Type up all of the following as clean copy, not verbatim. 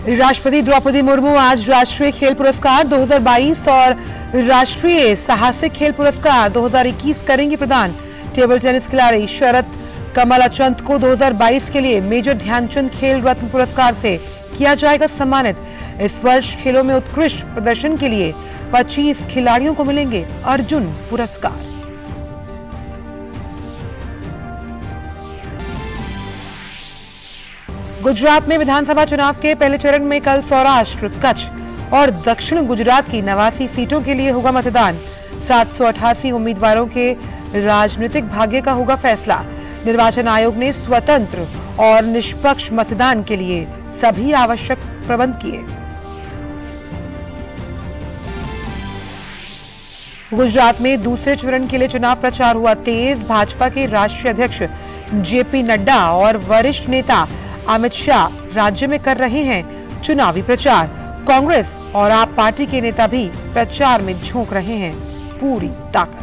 राष्ट्रपति द्रौपदी मुर्मू आज राष्ट्रीय खेल पुरस्कार 2022 और राष्ट्रीय साहसिक खेल पुरस्कार 2021 करेंगी प्रदान। टेबल टेनिस खिलाड़ी शरद कमल अचंत को 2022 के लिए मेजर ध्यानचंद खेल रत्न पुरस्कार से किया जाएगा सम्मानित। इस वर्ष खेलों में उत्कृष्ट प्रदर्शन के लिए 25 खिलाड़ियों को मिलेंगे अर्जुन पुरस्कार। गुजरात में विधानसभा चुनाव के पहले चरण में कल सौराष्ट्र, कच्छ और दक्षिण गुजरात की 89 सीटों के लिए होगा मतदान। 788 उम्मीदवारों के राजनीतिक भाग्य का होगा फैसला। निर्वाचन आयोग ने स्वतंत्र और निष्पक्ष मतदान के लिए सभी आवश्यक प्रबंध किए। गुजरात में दूसरे चरण के लिए चुनाव प्रचार हुआ तेज। भाजपा के राष्ट्रीय अध्यक्ष जेपी नड्डा और वरिष्ठ नेता अमित शाह राज्य में कर रहे हैं चुनावी प्रचार। कांग्रेस और आप पार्टी के नेता भी प्रचार में झोंक रहे हैं पूरी ताकत।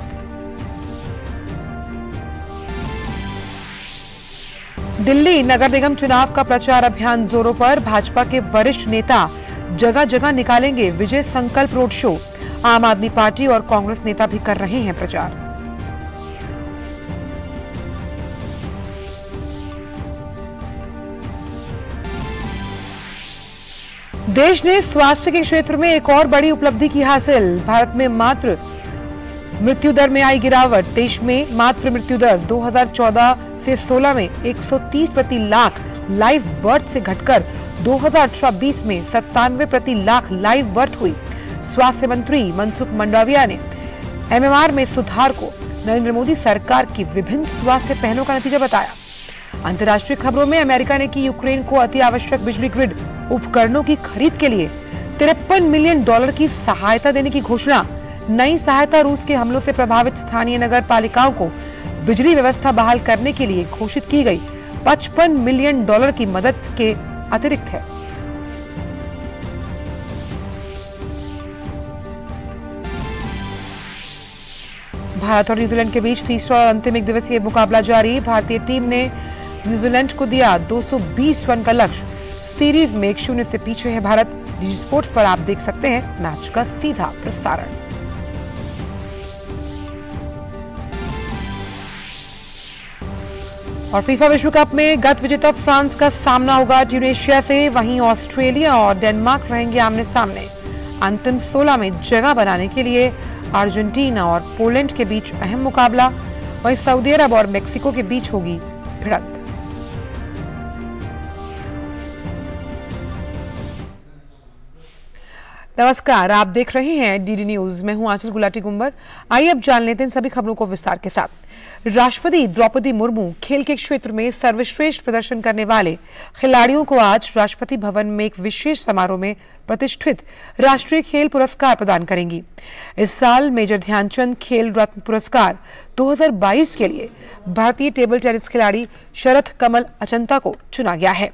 दिल्ली नगर निगम चुनाव का प्रचार अभियान जोरों पर। भाजपा के वरिष्ठ नेता जगह जगह निकालेंगे विजय संकल्प रोड शो। आम आदमी पार्टी और कांग्रेस नेता भी कर रहे हैं प्रचार। देश ने स्वास्थ्य के क्षेत्र में एक और बड़ी उपलब्धि की हासिल। भारत में मातृ मृत्यु दर में आई गिरावट। देश में मातृ मृत्यु दर 2014 से 16 में 130 प्रति लाख लाइव बर्थ से घटकर 2024 में 97 प्रति लाख लाइव बर्थ हुई। स्वास्थ्य मंत्री मनसुख मंडाविया ने एमएमआर में सुधार को नरेंद्र मोदी सरकार की विभिन्न स्वास्थ्य पहलों का नतीजा बताया। अंतर्राष्ट्रीय खबरों में अमेरिका ने की यूक्रेन को अति आवश्यक बिजली ग्रिड उपकरणों की खरीद के लिए $53 मिलियन की सहायता देने की घोषणा। नई सहायता रूस के हमलों से प्रभावित स्थानीय नगर पालिकाओं को बिजली व्यवस्था बहाल करने के लिए घोषित की गई $55 मिलियन की मदद के अतिरिक्त है। भारत और न्यूजीलैंड के बीच तीसरा और अंतिम एक दिवसीय मुकाबला जारी। भारतीय टीम ने न्यूजीलैंड को दिया 220 रन का लक्ष्य। सीरीज में 1-0 से पीछे है भारत। डीडी स्पोर्ट्स पर आप देख सकते हैं मैच का सीधा प्रसारण। और फीफा विश्व कप में गत विजेता फ्रांस का सामना होगा ट्यूनीशिया से। वहीं ऑस्ट्रेलिया और डेनमार्क रहेंगे आमने सामने। अंतिम 16 में जगह बनाने के लिए अर्जेंटीना और पोलैंड के बीच अहम मुकाबला। वहीं सऊदी अरब और मेक्सिको के बीच होगी भिड़ंत। नमस्कार, आप देख रहे हैं डीडी न्यूज। मैं हूं आंचल गुलाटी गुंबर। आइए अब जान लेते हैं सभी खबरों को विस्तार के साथ। राष्ट्रपति द्रौपदी मुर्मू खेल के क्षेत्र में सर्वश्रेष्ठ प्रदर्शन करने वाले खिलाड़ियों को आज राष्ट्रपति भवन में एक विशेष समारोह में प्रतिष्ठित राष्ट्रीय खेल पुरस्कार प्रदान करेंगी। इस साल मेजर ध्यानचंद खेल रत्न पुरस्कार 2022 के लिए भारतीय टेबल टेनिस खिलाड़ी शरद कमल अचंता को चुना गया है।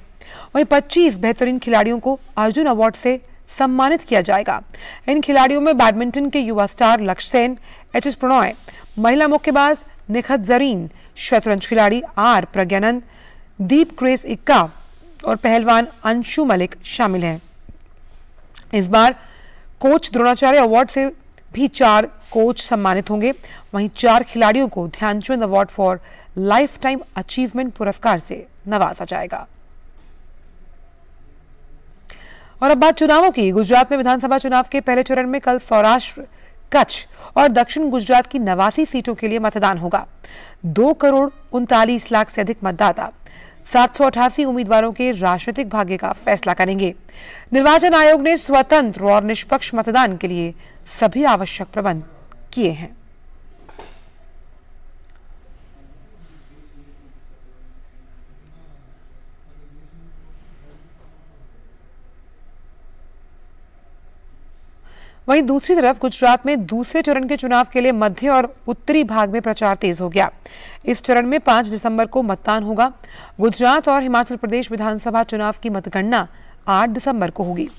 वहीं 25 बेहतरीन खिलाड़ियों को अर्जुन अवार्ड से सम्मानित किया जाएगा। इन खिलाड़ियों में बैडमिंटन के युवा स्टार लक्ष्य सेन, एचएस प्रणॉय, महिला मुक्केबाज निखत जरीन, शतरंज खिलाड़ी आर प्रज्ञानंद, दीप ग्रेस इक्का और पहलवान अंशु मलिक शामिल हैं। इस बार कोच द्रोणाचार्य अवार्ड से भी 4 कोच सम्मानित होंगे। वहीं 4 खिलाड़ियों को Dhyan Chand award for lifetime achievement पुरस्कार से नवाजा जाएगा। और अब बात चुनावों की। गुजरात में विधानसभा चुनाव के पहले चरण में कल सौराष्ट्र, कच्छ और दक्षिण गुजरात की 89 सीटों के लिए मतदान होगा। 2,39,00,000 से अधिक मतदाता 788 उम्मीदवारों के राजनीतिक भाग्य का फैसला करेंगे। निर्वाचन आयोग ने स्वतंत्र और निष्पक्ष मतदान के लिए सभी आवश्यक प्रबंध किए हैं। वहीं दूसरी तरफ गुजरात में दूसरे चरण के चुनाव के लिए मध्य और उत्तरी भाग में प्रचार तेज हो गया। इस चरण में 5 दिसंबर को मतदान होगा। गुजरात और हिमाचल प्रदेश विधानसभा चुनाव की मतगणना 8 दिसंबर को होगी।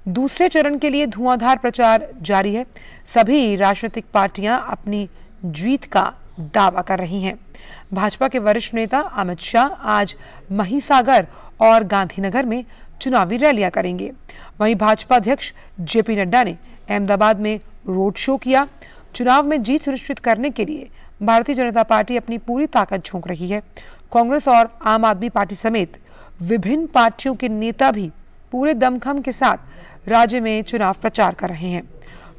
दूसरे चरण के लिए धुआंधार प्रचार जारी है। सभी राजनीतिक पार्टियां अपनी जीत का दावा कर रही हैं। भाजपा के वरिष्ठ नेता अमित शाह आज महिसागर और गांधीनगर में चुनावी रैलियां करेंगे। वहीं भाजपा अध्यक्ष जेपी नड्डा ने अहमदाबाद में रोड शो किया। चुनाव में जीत सुनिश्चित करने के लिए भारतीय जनता पार्टी अपनी पूरी ताकत झोंक रही है। कांग्रेस और आम आदमी पार्टी समेत विभिन्न पार्टियों के नेता भी पूरे दमखम के साथ राज्य में चुनाव प्रचार कर रहे हैं।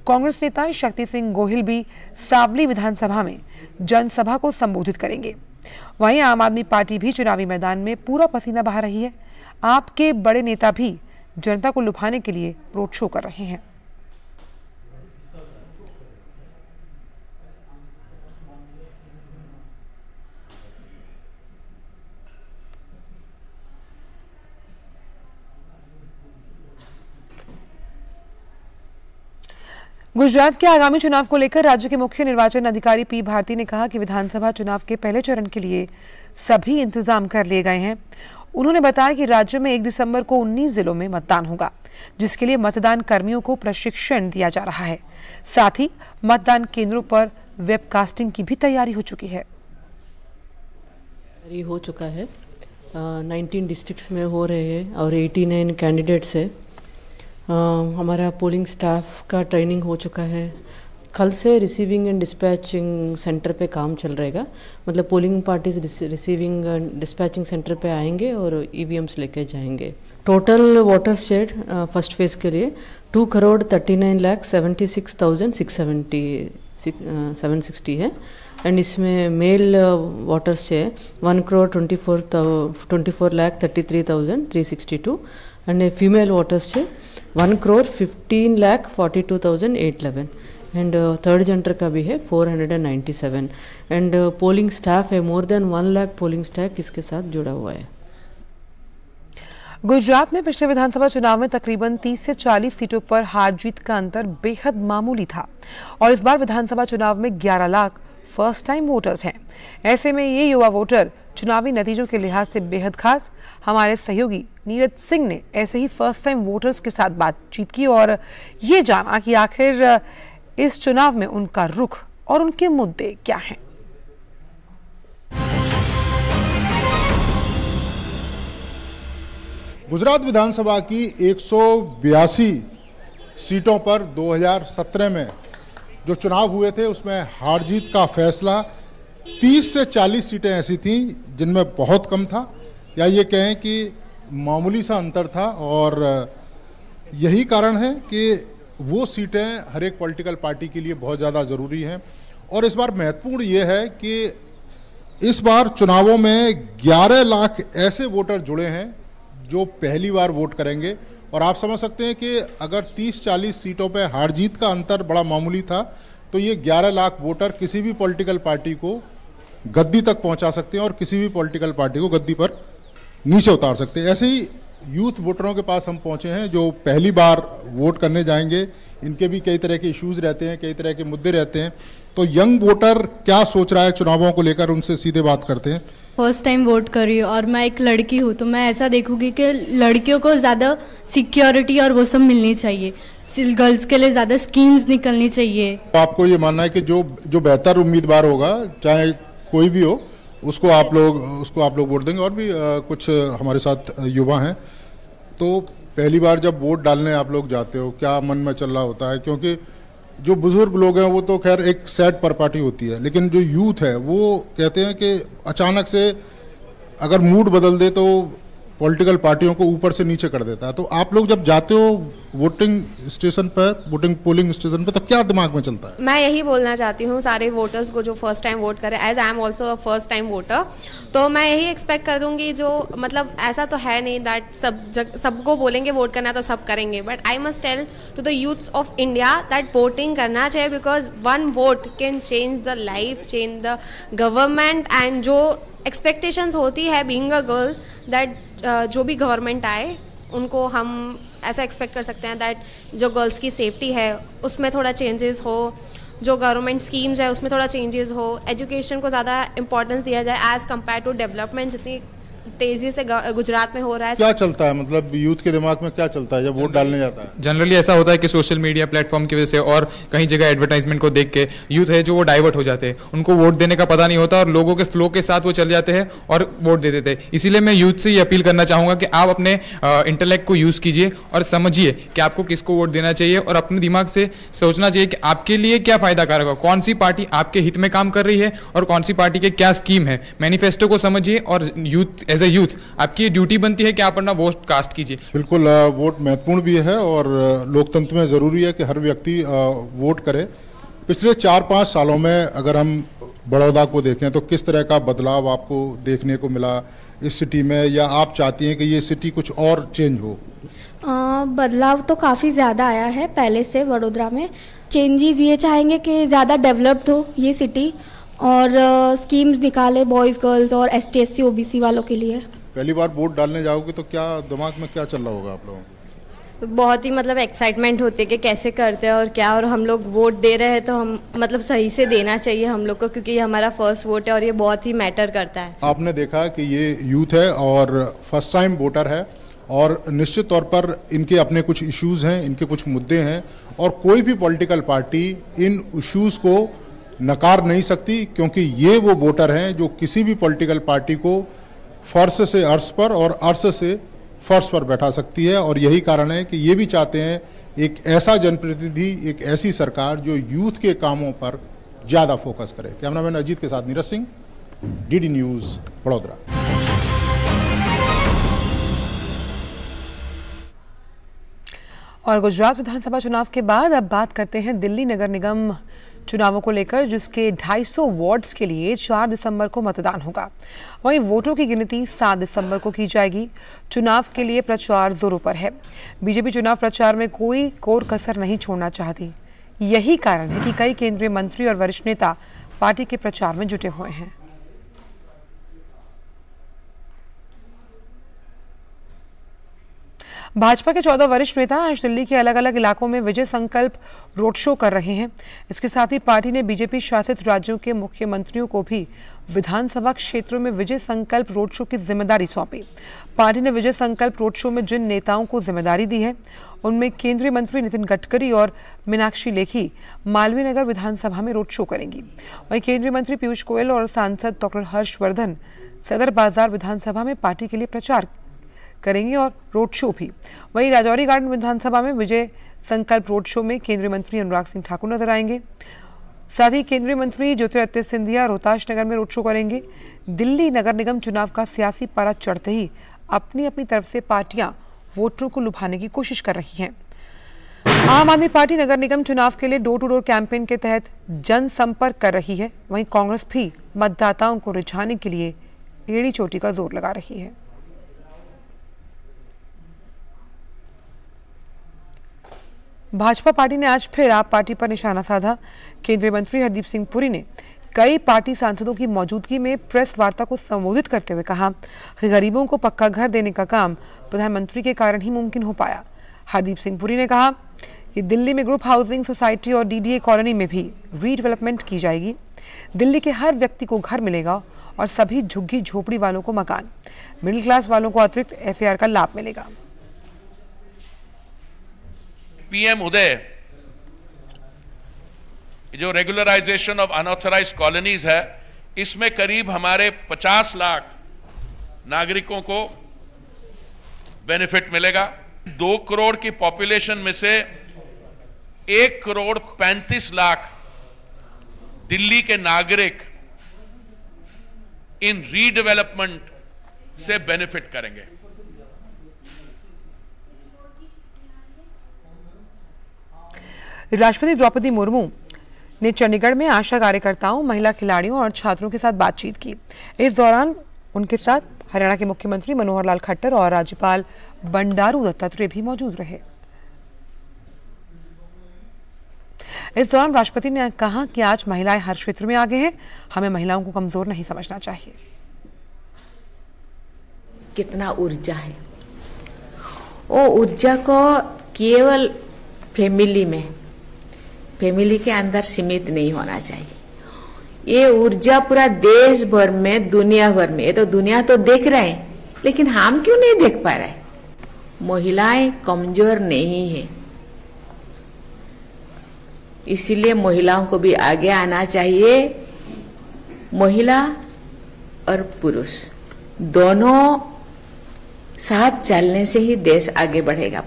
कांग्रेस नेता शक्ति सिंह गोहिल भी सावली विधानसभा में जनसभा को संबोधित करेंगे। वहीं आम आदमी पार्टी भी चुनावी मैदान में पूरा पसीना बहा रही है। आपके बड़े नेता भी जनता को लुभाने के लिए रोड शो कर रहे हैं। गुजरात के आगामी चुनाव को लेकर राज्य के मुख्य निर्वाचन अधिकारी पी भारती ने कहा कि विधानसभा चुनाव के पहले चरण के लिए सभी इंतजाम कर लिए गए हैं। उन्होंने बताया कि राज्य में 1 दिसंबर को 19 जिलों में मतदान होगा, जिसके लिए मतदान कर्मियों को प्रशिक्षण दिया जा रहा है। साथ ही मतदान केंद्रों पर वेबकास्टिंग की भी तैयारी हो चुकी है। हो चुका है, 19 डिस्ट्रिक्ट्स में हो रहे हैं और 89 कैंडिडेट्स है। हमारा पोलिंग स्टाफ का ट्रेनिंग हो चुका है। कल से रिसीविंग एंड डिस्पैचिंग सेंटर पे काम चल रहेगा, मतलब polling parties receiving and dispatching centre पे आएंगे और ईवीएम्स लेके जाएंगे। टोटल वोटर शेड फर्स्ट फेज के लिए 2,39,76,660 है एंड इसमें मेल वोटर्स है 1,24,33,362 एंड फीमेल वोटर्स है 1,15,42,811 एंड थर्ड जेंडर का भी है 497 एंड पोलिंग स्टाफ है more than 1 lakh polling staff इसके साथ जुड़ा हुआ है। गुजरात में पिछले विधानसभा चुनाव में तकरीबन 30 से 40 सीटों पर हार जीत का अंतर बेहद मामूली था और इस बार विधानसभा चुनाव में 11 लाख फर्स्ट टाइम वोटर्स हैं। ऐसे में ये युवा वोटर चुनावी नतीजों के लिहाज से बेहद खास। हमारे सहयोगी नीरज सिंह ने ऐसे ही फर्स्ट टाइम वोटर्स के साथ बातचीत की और ये जाना कि आखिर इस चुनाव में उनका रुख और उनके मुद्दे क्या हैं। गुजरात विधानसभा की 182 सीटों पर 2017 में जो चुनाव हुए थे उसमें हार जीत का फैसला 30 से 40 सीटें ऐसी थीं जिनमें बहुत कम था या ये कहें कि मामूली सा अंतर था और यही कारण है कि वो सीटें हर एक पॉलिटिकल पार्टी के लिए बहुत ज़्यादा ज़रूरी हैं। और इस बार महत्वपूर्ण ये है कि इस बार चुनावों में 11 लाख ऐसे वोटर जुड़े हैं जो पहली बार वोट करेंगे और आप समझ सकते हैं कि अगर 30-40 सीटों पे हार जीत का अंतर बड़ा मामूली था तो ये 11 लाख वोटर किसी भी पॉलिटिकल पार्टी को गद्दी तक पहुंचा सकते हैं और किसी भी पॉलिटिकल पार्टी को गद्दी पर नीचे उतार सकते हैं। ऐसे ही यूथ वोटरों के पास हम पहुंचे हैं जो पहली बार वोट करने जाएंगे। इनके भी कई तरह के इश्यूज रहते हैं, कई तरह के मुद्दे रहते हैं। तो यंग वोटर क्या सोच रहा है चुनावों को लेकर, उनसे सीधे बात करते हैं। फर्स्ट टाइम वोट कर रही हूँ और मैं एक लड़की हूँ तो मैं ऐसा देखूंगी कि लड़कियों को ज़्यादा सिक्योरिटी और वो सब मिलनी चाहिए, गर्ल्स के लिए ज़्यादा स्कीम्स निकलनी चाहिए। तो आपको ये मानना है कि जो बेहतर उम्मीदवार होगा चाहे कोई भी हो उसको आप लोग वोट देंगे। और भी कुछ हमारे साथ युवा हैं, तो पहली बार जब वोट डालने आप लोग जाते हो क्या मन में चल रहा होता है? क्योंकि जो बुजुर्ग लोग हैं वो तो खैर एक सेट पर पार्टी होती है, लेकिन जो यूथ है वो कहते हैं कि अचानक से अगर मूड बदल दे तो पॉलिटिकल पार्टियों को ऊपर से नीचे कर देता है। तो आप लोग जब जाते हो वोटिंग स्टेशन पर, पोलिंग स्टेशन पर, तो क्या दिमाग में चलता है? मैं यही बोलना चाहती हूँ सारे वोटर्स को जो फर्स्ट टाइम वोट करे, as I am also a first time voter, तो मैं यही एक्सपेक्ट करूँगी जो मतलब ऐसा तो है नहीं दैट सबको बोलेंगे वोट करना तो सब करेंगे, but I must tell to the youths of India that voting करना चाहिए because one vote can change the life, change the government and जो एक्सपेक्टेशंस होती है बीइंग अ गर्ल दैट जो भी गवर्नमेंट आए उनको हम ऐसा एक्सपेक्ट कर सकते हैं दैट जो गर्ल्स की सेफ्टी है उसमें थोड़ा चेंजेस हो, जो गवर्नमेंट स्कीम्स है उसमें थोड़ा चेंजेस हो, एजुकेशन को ज़्यादा इंपॉर्टेंस दिया जाए एज़ कम्पेयर टू डेवलपमेंट। जितनी तेजी से गुजरात में हो रहा है। क्या चलता है, मतलब यूथ के दिमाग में क्या चलता है जब वोट डालने जाता है? जनरली ऐसा होता है कि सोशल मीडिया प्लेटफॉर्म की वजह से और कहीं जगह एडवर्टाइजमेंट को देख के यूथ है जो वो डाइवर्ट हो जाते हैं, उनको वोट देने का पता नहीं होता और लोगों के फ्लो के साथ वो चल जाते हैं और वोट दे देते हैं। इसीलिए मैं यूथ से ये अपील करना चाहूँगा कि आप अपने इंटेलेक्ट को यूज़ कीजिए और समझिए कि आपको किसको वोट देना चाहिए और अपने दिमाग से सोचना चाहिए कि आपके लिए क्या फ़ायदा कारक है, कौन सी पार्टी आपके हित में काम कर रही है और कौन सी पार्टी के क्या स्कीम है। मैनिफेस्टो को समझिए और यूथ एज ए यूथ आपकी ड्यूटी बनती है कि आप अपना वोट कास्ट कीजिए। बिल्कुल, वोट महत्वपूर्ण भी है और लोकतंत्र में ज़रूरी है कि हर व्यक्ति वोट करे। पिछले 4-5 सालों में अगर हम बड़ौदा को देखें तो किस तरह का बदलाव आपको देखने को मिला इस सिटी में, या आप चाहती हैं कि ये सिटी कुछ और चेंज हो? बदलाव तो काफ़ी ज़्यादा आया है पहले से। वडोदरा में चेंजेस ये चाहेंगे कि ज़्यादा डेवलप्ड हो ये सिटी और स्कीम्स निकाले बॉयज़ गर्ल्स और ST SC OBC वालों के लिए। पहली बार वोट डालने जाओगे तो क्या दिमाग में क्या चल रहा होगा आप लोगों को? बहुत ही मतलब एक्साइटमेंट होती है कि कैसे करते हैं और क्या, और हम लोग वोट दे रहे हैं तो हम मतलब सही से देना चाहिए हम लोग को, क्योंकि ये हमारा फर्स्ट वोट है और ये बहुत ही मैटर करता है। आपने देखा कि ये यूथ है और फर्स्ट टाइम वोटर है और निश्चित तौर पर इनके अपने कुछ इश्यूज़ हैं, इनके कुछ मुद्दे हैं और कोई भी पॉलिटिकल पार्टी इन इश्यूज़ को नकार नहीं सकती, क्योंकि ये वो वोटर हैं जो किसी भी पॉलिटिकल पार्टी को फर्श से अर्श पर और अर्श से फर्श पर बैठा सकती है। और यही कारण है कि ये भी चाहते हैं एक ऐसा जनप्रतिनिधि, एक ऐसी सरकार जो यूथ के कामों पर ज़्यादा फोकस करे। कैमरामैन अजीत के साथ नीरज सिंह, DD न्यूज़, बड़ौदा। और गुजरात विधानसभा चुनाव के बाद अब बात करते हैं दिल्ली नगर निगम चुनावों को लेकर, जिसके 250 वार्ड्स के लिए 4 दिसंबर को मतदान होगा। वहीं वोटों की गिनती 7 दिसंबर को की जाएगी। चुनाव के लिए प्रचार जोरों पर है। बीजेपी चुनाव प्रचार में कोई कोर कसर नहीं छोड़ना चाहती। यही कारण है कि कई केंद्रीय मंत्री और वरिष्ठ नेता पार्टी के प्रचार में जुटे हुए हैं। भाजपा के 14 वरिष्ठ नेता आज दिल्ली के अलग अलग इलाकों में विजय संकल्प रोड शो कर रहे हैं। इसके साथ ही पार्टी ने बीजेपी शासित राज्यों के मुख्यमंत्रियों को भी विधानसभा क्षेत्रों में विजय संकल्प रोड शो की जिम्मेदारी सौंपी। पार्टी ने विजय संकल्प रोड शो में जिन नेताओं को जिम्मेदारी दी है उनमें केंद्रीय मंत्री नितिन गडकरी और मीनाक्षी लेखी मालवीय नगर विधानसभा में रोड शो करेंगी। वहीं केंद्रीय मंत्री पीयूष गोयल और सांसद डॉक्टर हर्षवर्धन सदर बाजार विधानसभा में पार्टी के लिए प्रचार करेंगे और रोड शो भी। वहीं राजौरी गार्डन विधानसभा में विजय संकल्प रोड शो में केंद्रीय मंत्री अनुराग सिंह ठाकुर नजर आएंगे। साथ ही केंद्रीय मंत्री ज्योतिरादित्य सिंधिया रोहताश नगर में रोड शो करेंगे। दिल्ली नगर निगम चुनाव का सियासी पारा चढ़ते ही अपनी अपनी तरफ से पार्टियां वोटरों को लुभाने की कोशिश कर रही हैं। आम आदमी पार्टी नगर निगम चुनाव के लिए डोर टू डोर कैंपेन के तहत जनसंपर्क कर रही है। वहीं कांग्रेस भी मतदाताओं को रिझाने के लिए एड़ी चोटी का जोर लगा रही है। भाजपा पार्टी ने आज फिर आप पार्टी पर निशाना साधा। केंद्रीय मंत्री हरदीप सिंह पुरी ने कई पार्टी सांसदों की मौजूदगी में प्रेस वार्ता को संबोधित करते हुए कहा कि गरीबों को पक्का घर देने का काम प्रधानमंत्री के कारण ही मुमकिन हो पाया। हरदीप सिंह पुरी ने कहा कि दिल्ली में ग्रुप हाउसिंग सोसाइटी और DDA कॉलोनी में भी रीडेवलपमेंट की जाएगी। दिल्ली के हर व्यक्ति को घर मिलेगा और सभी झुग्गी झोपड़ी वालों को मकान, मिडिल क्लास वालों को अतिरिक्त FAR का लाभ मिलेगा। PM उदय जो रेगुलराइजेशन ऑफ अनऑथराइज्ड कॉलोनीज है, इसमें करीब हमारे 50 लाख नागरिकों को बेनिफिट मिलेगा। 2 करोड़ की पॉपुलेशन में से 1 करोड़ 35 लाख दिल्ली के नागरिक इन रीडेवलपमेंट से बेनिफिट करेंगे। राष्ट्रपति द्रौपदी मुर्मू ने चंडीगढ़ में आशा कार्यकर्ताओं, महिला खिलाड़ियों और छात्रों के साथ बातचीत की। इस दौरान उनके साथ हरियाणा के मुख्यमंत्री मनोहर लाल खट्टर और राज्यपाल बंडारू दत्तात्रेय भी मौजूद रहे। इस दौरान राष्ट्रपति ने कहा कि आज महिलाएं हर क्षेत्र में आगे हैं, हमें महिलाओं को कमजोर नहीं समझना चाहिए। कितना ऊर्जा है, वो ऊर्जा को केवल फैमिली के अंदर सीमित नहीं होना चाहिए। ये ऊर्जा पूरा देश भर में, दुनिया भर में, ये तो दुनिया तो देख रहे हैं लेकिन हम क्यों नहीं देख पा रहे? महिलाएं कमजोर नहीं है, इसीलिए महिलाओं को भी आगे आना चाहिए। महिला और पुरुष दोनों साथ चलने से ही देश आगे बढ़ेगा।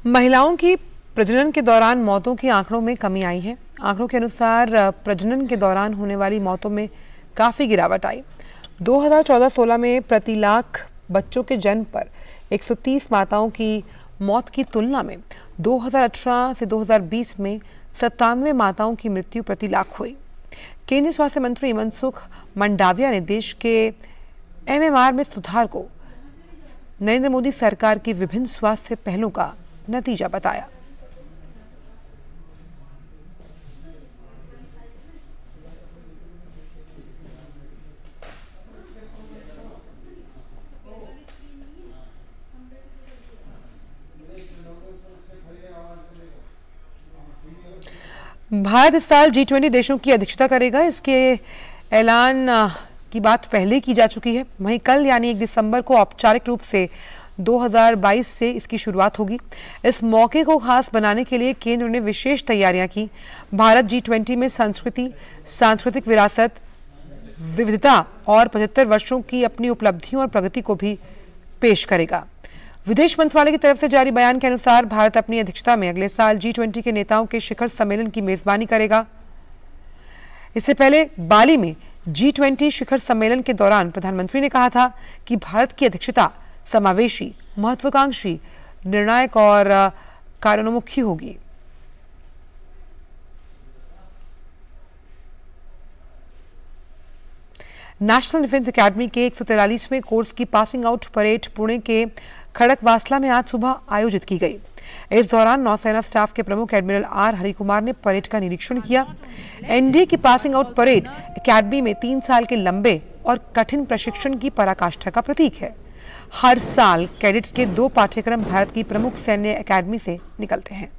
महिलाओं की प्रजनन के दौरान मौतों के आंकड़ों में कमी आई है। आंकड़ों के अनुसार प्रजनन के दौरान होने वाली मौतों में काफ़ी गिरावट आई। 2014-16 में प्रति लाख बच्चों के जन्म पर 130 माताओं की मौत की तुलना में 2018 से 2020 में 97 माताओं की मृत्यु प्रति लाख हुई। केंद्रीय स्वास्थ्य मंत्री मनसुख मंडाविया ने देश के एमएमआर में सुधार को नरेंद्र मोदी सरकार की विभिन्न स्वास्थ्य पहलों का नतीजा बताया। भारत इस साल G20 देशों की अध्यक्षता करेगा। इसके ऐलान की बात पहले की जा चुकी है। वहीं कल यानी 1 दिसंबर को औपचारिक रूप से 2022 से इसकी शुरुआत होगी। इस मौके को खास बनाने के लिए केंद्र ने विशेष तैयारियां की। भारत G20 में संस्कृति, सांस्कृतिक विरासत, विविधता और 75 वर्षों की अपनी उपलब्धियों और प्रगति को भी पेश करेगा। विदेश मंत्रालय की तरफ से जारी बयान के अनुसार भारत अपनी अध्यक्षता में अगले साल G20 के नेताओं के शिखर सम्मेलन की मेजबानी करेगा। इससे पहले बाली में G20 शिखर सम्मेलन के दौरान प्रधानमंत्री ने कहा था कि भारत की अध्यक्षता समावेशी, महत्वाकांक्षी, निर्णायक और कार्योन्मुखी होगी। नेशनल डिफेंस एकेडमी के 143वें कोर्स की पासिंग आउट परेड पुणे के खड़कवासला में आज सुबह आयोजित की गई। इस दौरान नौसेना स्टाफ के प्रमुख एडमिरल आर हरिकुमार ने परेड का निरीक्षण किया। एनडीए की पासिंग आउट परेड एकेडमी में 3 साल के लंबे और कठिन प्रशिक्षण की पराकाष्ठा का प्रतीक है। हर साल कैडेट्स के 2 पाठ्यक्रम भारत की प्रमुख सैन्य एकेडमी से निकलते हैं।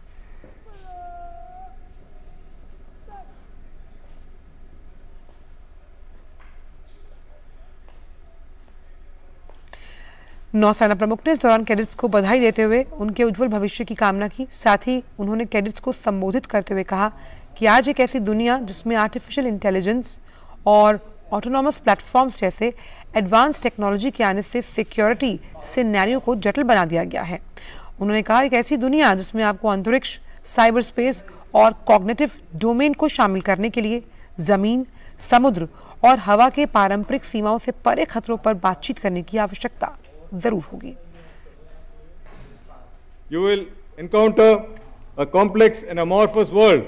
नौसेना प्रमुख ने इस दौरान कैडेट्स को बधाई देते हुए उनके उज्जवल भविष्य की कामना की। साथ ही उन्होंने कैडेट्स को संबोधित करते हुए कहा कि आज एक ऐसी दुनिया जिसमें आर्टिफिशियल इंटेलिजेंस और ऑटोनॉमस प्लेटफॉर्म्स जैसे एडवांस टेक्नोलॉजी के आने से सिक्योरिटी सिनेरियो को जटिल बना दिया गया है। उन्होंने कहा एक ऐसी दुनिया जिसमें आपको अंतरिक्ष, साइबर स्पेस और कॉग्निटिव डोमेन को शामिल करने के लिए जमीन, समुद्र और हवा के पारंपरिक सीमाओं से परे खतरों पर बातचीत करने की आवश्यकता जरूर होगी। You will encounter a complex and amorphous world,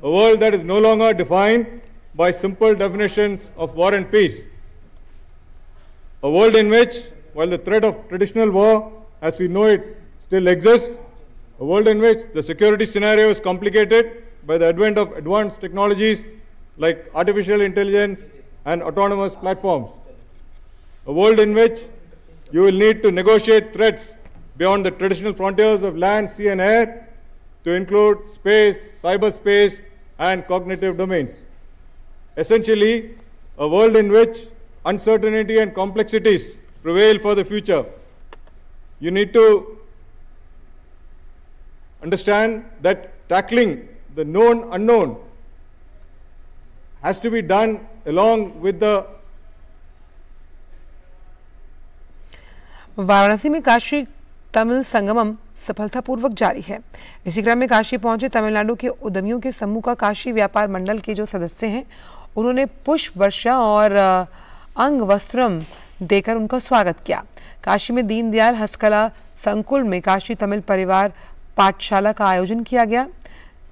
a world that is no longer defined by simple definitions of war and peace, a world in which, while the threat of traditional war as we know it still exists, a world in which the security scenario is complicated by the advent of advanced technologies like artificial intelligence and autonomous platforms, a world in which you will need to negotiate threats beyond the traditional frontiers of land, sea and air to include space, cyberspace and cognitive domains. Essentially, a world in which uncertainty and complexities prevail for the future. You need to understand that tackling the known unknown has to be done along with the Varanasi में काशी तमिल संगमम सफलतापूर्वक जारी है। इसी क्रम में काशी पहुंचे तमिलनाडु के उद्यमियों के समूह का काशी व्यापार मंडल के जो सदस्य हैं उन्होंने पुष्प वर्षा और अंग वस्त्रम देकर उनका स्वागत किया। काशी में दीनदयाल हस्तकला संकुल में काशी तमिल परिवार पाठशाला का आयोजन किया गया,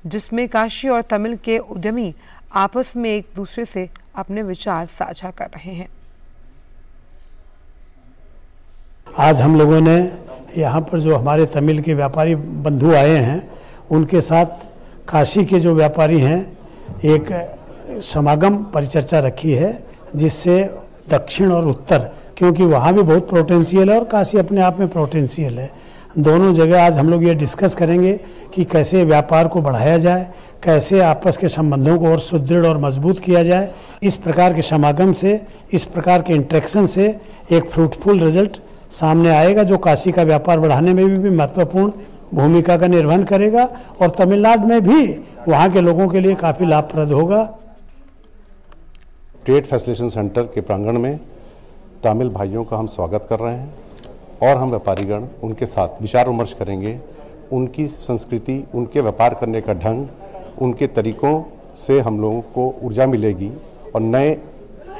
जिसमें काशी और तमिल के उद्यमी आपस में एक दूसरे से अपने विचार साझा कर रहे हैं। आज हम लोगों ने यहाँ पर जो हमारे तमिल के व्यापारी बंधु आए हैं उनके साथ काशी के जो व्यापारी हैं एक समागम परिचर्चा रखी है, जिससे दक्षिण और उत्तर, क्योंकि वहाँ भी बहुत पोटेंशियल है और काशी अपने आप में पोटेंशियल है, दोनों जगह आज हम लोग ये डिस्कस करेंगे कि कैसे व्यापार को बढ़ाया जाए, कैसे आपस के संबंधों को और सुदृढ़ और मजबूत किया जाए। इस प्रकार के समागम से, इस प्रकार के इंटरेक्शन से एक फ्रूटफुल रिजल्ट सामने आएगा जो काशी का व्यापार बढ़ाने में भी महत्वपूर्ण भूमिका का निर्वहन करेगा और तमिलनाडु में भी वहाँ के लोगों के लिए काफ़ी लाभप्रद होगा। ट्रेड फैसिलिटेशन सेंटर के प्रांगण में तमिल भाइयों का हम स्वागत कर रहे हैं और हम व्यापारीगण उनके साथ विचार विमर्श करेंगे। उनकी संस्कृति, उनके व्यापार करने का ढंग, उनके तरीकों से हम लोगों को ऊर्जा मिलेगी और नए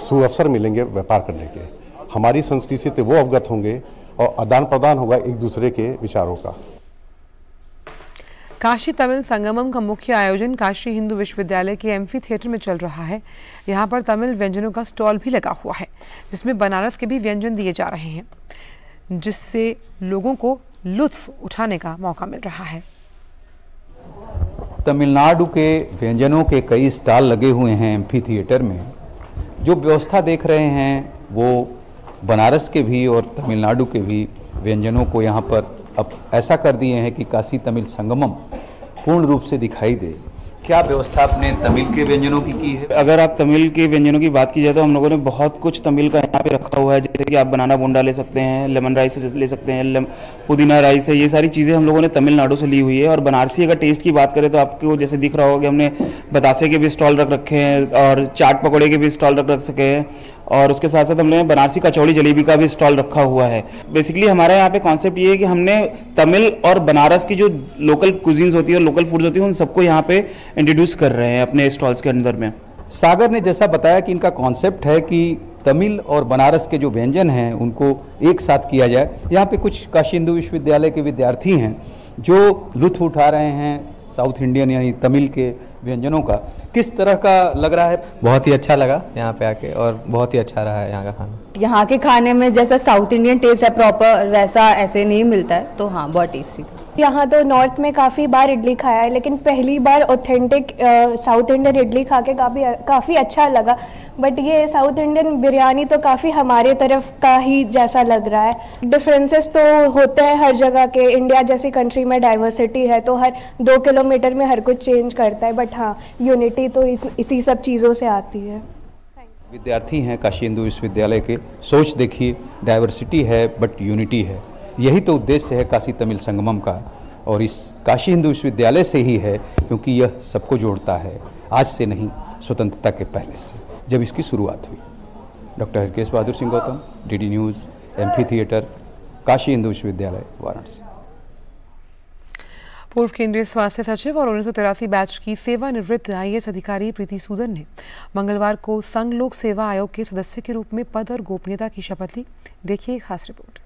सुअवसर मिलेंगे व्यापार करने के। हमारी संस्कृति से वो अवगत होंगे और आदान प्रदान होगा एक दूसरे के विचारों का। काशी तमिल संगमम का मुख्य आयोजन काशी हिंदू विश्वविद्यालय के एम्फी थिएटर में चल रहा है। यहाँ पर तमिल व्यंजनों का स्टॉल भी लगा हुआ है जिसमें बनारस के भी व्यंजन दिए जा रहे हैं, जिससे लोगों को लुत्फ उठाने का मौका मिल रहा है। तमिलनाडु के व्यंजनों के कई स्टॉल लगे हुए हैं एम्फी थिएटर में। जो व्यवस्था देख रहे हैं वो बनारस के भी और तमिलनाडु के भी व्यंजनों को यहाँ पर अब ऐसा कर दिए हैं कि काशी तमिल संगमम पूर्ण रूप से दिखाई दे। क्या व्यवस्था आपने तमिल के व्यंजनों की है? अगर आप तमिल के व्यंजनों की बात की जाए तो हम लोगों ने बहुत कुछ तमिल का यहाँ पे रखा हुआ है, जैसे कि आप बनाना बोंडा ले सकते हैं, लेमन राइस ले सकते हैं, पुदीना राइस है। ये सारी चीज़ें हम लोगों ने तमिलनाडु से ली हुई है। और बनारसी अगर टेस्ट की बात करें तो आपको जैसे दिख रहा होगा कि हमने बतासे के भी स्टॉल रख रखे हैं और चाट पकौड़े के भी स्टॉल रख सके हैं और उसके साथ साथ हमने बनारसी कचौड़ी जलेबी का भी स्टॉल रखा हुआ है। बेसिकली हमारे यहाँ पे कॉन्सेप्ट ये है कि हमने तमिल और बनारस की जो लोकल कुजीन्स होती है और लोकल फूड्स होती है उन सबको यहाँ पे इंट्रोड्यूस कर रहे हैं अपने स्टॉल्स के अंदर में। सागर ने जैसा बताया कि इनका कॉन्सेप्ट है कि तमिल और बनारस के जो व्यंजन हैं उनको एक साथ किया जाए। यहाँ पे कुछ काशी हिंदू विश्वविद्यालय के विद्यार्थी हैं जो लुत्फ उठा रहे हैं साउथ इंडियन यानी तमिल के व्यंजनों का। किस तरह का लग रहा है? बहुत ही अच्छा लगा यहाँ पे आके और बहुत ही अच्छा रहा है यहाँ का खाना। यहाँ के खाने में जैसा साउथ इंडियन टेस्ट है प्रॉपर वैसा ऐसे नहीं मिलता है, तो हाँ बहुत टेस्टी था। यहाँ तो नॉर्थ में काफ़ी बार इडली खाया है लेकिन पहली बार ऑथेंटिक साउथ इंडियन इडली खा के काफ़ी अच्छा लगा। बट ये साउथ इंडियन बिरयानी तो काफ़ी हमारे तरफ का ही जैसा लग रहा है। डिफरेंसेस तो होते हैं हर जगह के, इंडिया जैसी कंट्री में डाइवर्सिटी है तो हर 2 किलोमीटर में हर कुछ चेंज करता है, बट हाँ यूनिटी तो इसी सब चीज़ों से आती है। विद्यार्थी हैं काशी हिंदू विश्वविद्यालय के, सोच देखिए, डाइवर्सिटी है बट यूनिटी है। यही तो उद्देश्य है काशी तमिल संगमम का और इस काशी हिंदू विश्वविद्यालय से ही है क्योंकि यह सबको जोड़ता है। आज से नहीं, स्वतंत्रता के पहले से जब इसकी शुरुआत हुई। Doctor Harkesh Bahadur Singh Gautam, DD News, amphitheatre, Kashi Hindu Vishwavidyalaya, Varanasi. पूर्व केंद्रीय स्वास्थ्य सचिव और 1983 बैच की सेवानिवृत्त IAS अधिकारी प्रीति सूदन ने मंगलवार को संघ लोक सेवा आयोग के सदस्य के रूप में पद और गोपनीयता की शपथ ली। देखिए खास रिपोर्ट।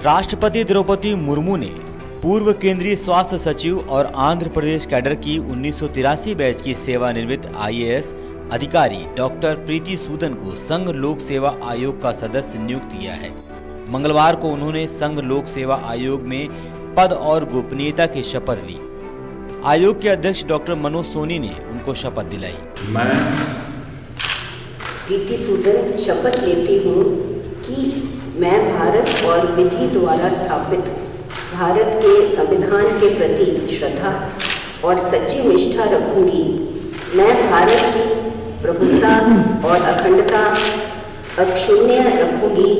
राष्ट्रपति द्रौपदी मुर्मू ने पूर्व केंद्रीय स्वास्थ्य सचिव और आंध्र प्रदेश कैडर की 1983 बैच की सेवानिवृत्त IAS अधिकारी डॉक्टर प्रीति सूदन को संघ लोक सेवा आयोग का सदस्य नियुक्त किया है। मंगलवार को उन्होंने संघ लोक सेवा आयोग में पद और गोपनीयता की शपथ ली। आयोग के अध्यक्ष डॉक्टर मनोज सोनी ने उनको शपथ दिलाई। मैं प्रीति सूदन शपथ लेती हूँ कि मैं भारत और विधि द्वारा स्थापित भारत के संविधान के प्रति श्रद्धा और सच्ची निष्ठा रखूंगी। मैं भारत की प्रभुता और अखंडता अक्षुण्य रखूंगी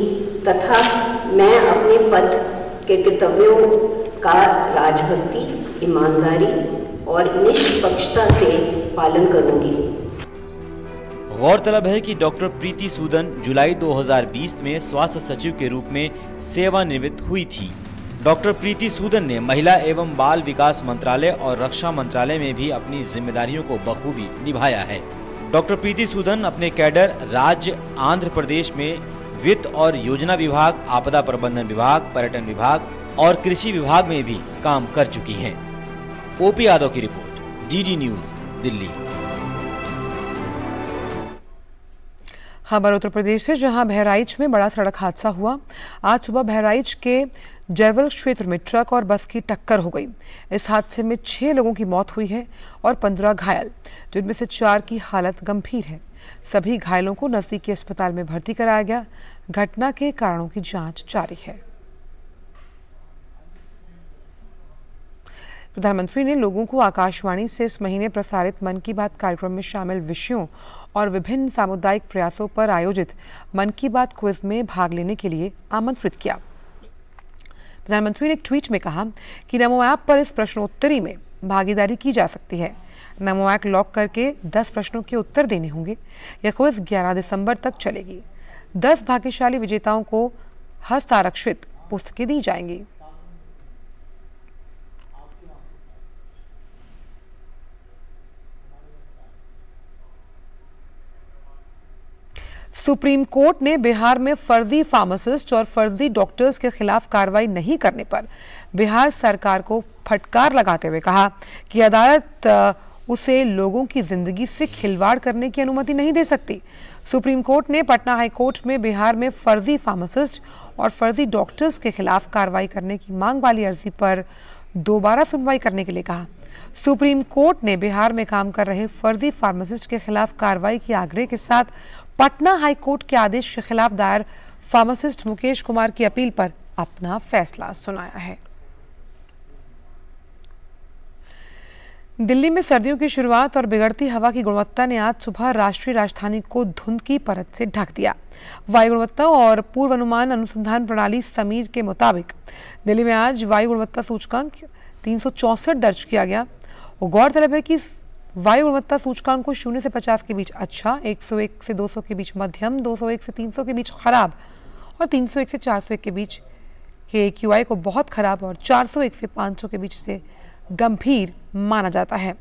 तथा मैं अपने पद के कर्तव्यों का राजभक्ति, ईमानदारी और निष्पक्षता से पालन करूंगी। गौरतलब है कि डॉक्टर प्रीति सूदन जुलाई 2020 में स्वास्थ्य सचिव के रूप में सेवानिवृत्त हुई थी। डॉक्टर प्रीति सूदन ने महिला एवं बाल विकास मंत्रालय और रक्षा मंत्रालय में भी अपनी जिम्मेदारियों को बखूबी निभाया है। डॉक्टर प्रीति सूदन अपने कैडर राज्य आंध्र प्रदेश में वित्त और योजना विभाग, आपदा प्रबंधन विभाग, पर्यटन विभाग और कृषि विभाग में भी काम कर चुकी हैं। ओपी यादव की रिपोर्ट, डीडी न्यूज़, दिल्ली। खबर उत्तर प्रदेश से, जहां बहराइच में बड़ा सड़क हादसा हुआ। आज सुबह बहराइच के जयवल क्षेत्र में ट्रक और बस की टक्कर हो गई। इस हादसे में 6 लोगों की मौत हुई है और 15 घायल, जिनमें से 4 की हालत गंभीर है। सभी घायलों को नजदीकी अस्पताल में भर्ती कराया गया, घटना के कारणों की जांच जारी है। प्रधानमंत्री ने लोगों को आकाशवाणी से इस महीने प्रसारित मन की बात कार्यक्रम में शामिल विषयों और विभिन्न सामुदायिक प्रयासों पर आयोजित मन की बात क्विज में भाग लेने के लिए आमंत्रित किया। प्रधानमंत्री ने एक ट्वीट में कहा कि नमो ऐप पर इस प्रश्नोत्तरी में भागीदारी की जा सकती है। नमो ऐप लॉक करके 10 प्रश्नों के उत्तर देने होंगे। यह क्विज 11 दिसंबर तक चलेगी। 10 भाग्यशाली विजेताओं को हस्ताक्षरित पुस्तकें दी जाएंगी। सुप्रीम कोर्ट ने बिहार में फर्जी फार्मासिस्ट और फर्जी डॉक्टर्स के खिलाफ कार्रवाई नहीं करने पर बिहार सरकार को फटकार लगाते हुए कहा कि अदालत उसे लोगों की जिंदगी से खिलवाड़ करने की अनुमति नहीं दे सकती। सुप्रीम कोर्ट ने पटना हाई कोर्ट में बिहार में फर्जी फार्मासिस्ट और फर्जी डॉक्टर्स के खिलाफ कार्रवाई करने की मांग वाली अर्जी पर दोबारा सुनवाई करने के लिए कहा। सुप्रीम कोर्ट ने बिहार में काम कर रहे फर्जी फार्मासिस्ट के खिलाफ कार्रवाई के आग्रह के साथ पटना हाई कोर्ट के आदेश के खिलाफ दायर फार्मासिस्ट मुकेश कुमार की अपील पर अपना फैसला सुनाया है। दिल्ली में सर्दियों की शुरुआत और बिगड़ती हवा की गुणवत्ता ने आज सुबह राष्ट्रीय राजधानी को धुंध की परत से ढक दिया। वायु गुणवत्ता और पूर्वानुमान अनुसंधान प्रणाली समीर के मुताबिक दिल्ली में आज वायु गुणवत्ता सूचकांक 364 दर्ज किया गया। गौरतलब है कि वायु गुणवत्ता सूचकांक को 0 से 50 के बीच अच्छा, 101 से 200 के बीच मध्यम, 201 से 300 के बीच खराब और 301 से 401 के बीच के AQI को बहुत खराब और 401 से 500 के बीच से गंभीर माना जाता है।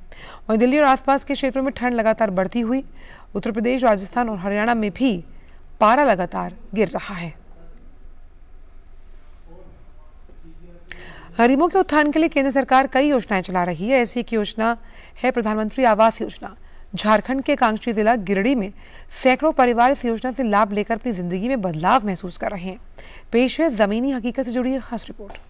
वहीं दिल्ली और आसपास के क्षेत्रों में ठंड लगातार बढ़ती हुई। उत्तर प्रदेश, राजस्थान और हरियाणा में भी पारा लगातार गिर रहा है। गरीबों के उत्थान के लिए केंद्र सरकार कई योजनाएं चला रही है। ऐसी एक योजना है प्रधानमंत्री आवास योजना। झारखंड के कांकेर जिला गिरिडीह में सैकड़ों परिवार इस योजना से लाभ लेकर अपनी जिंदगी में बदलाव महसूस कर रहे हैं। पेश है जमीनी हकीकत से जुड़ी एक खास रिपोर्ट।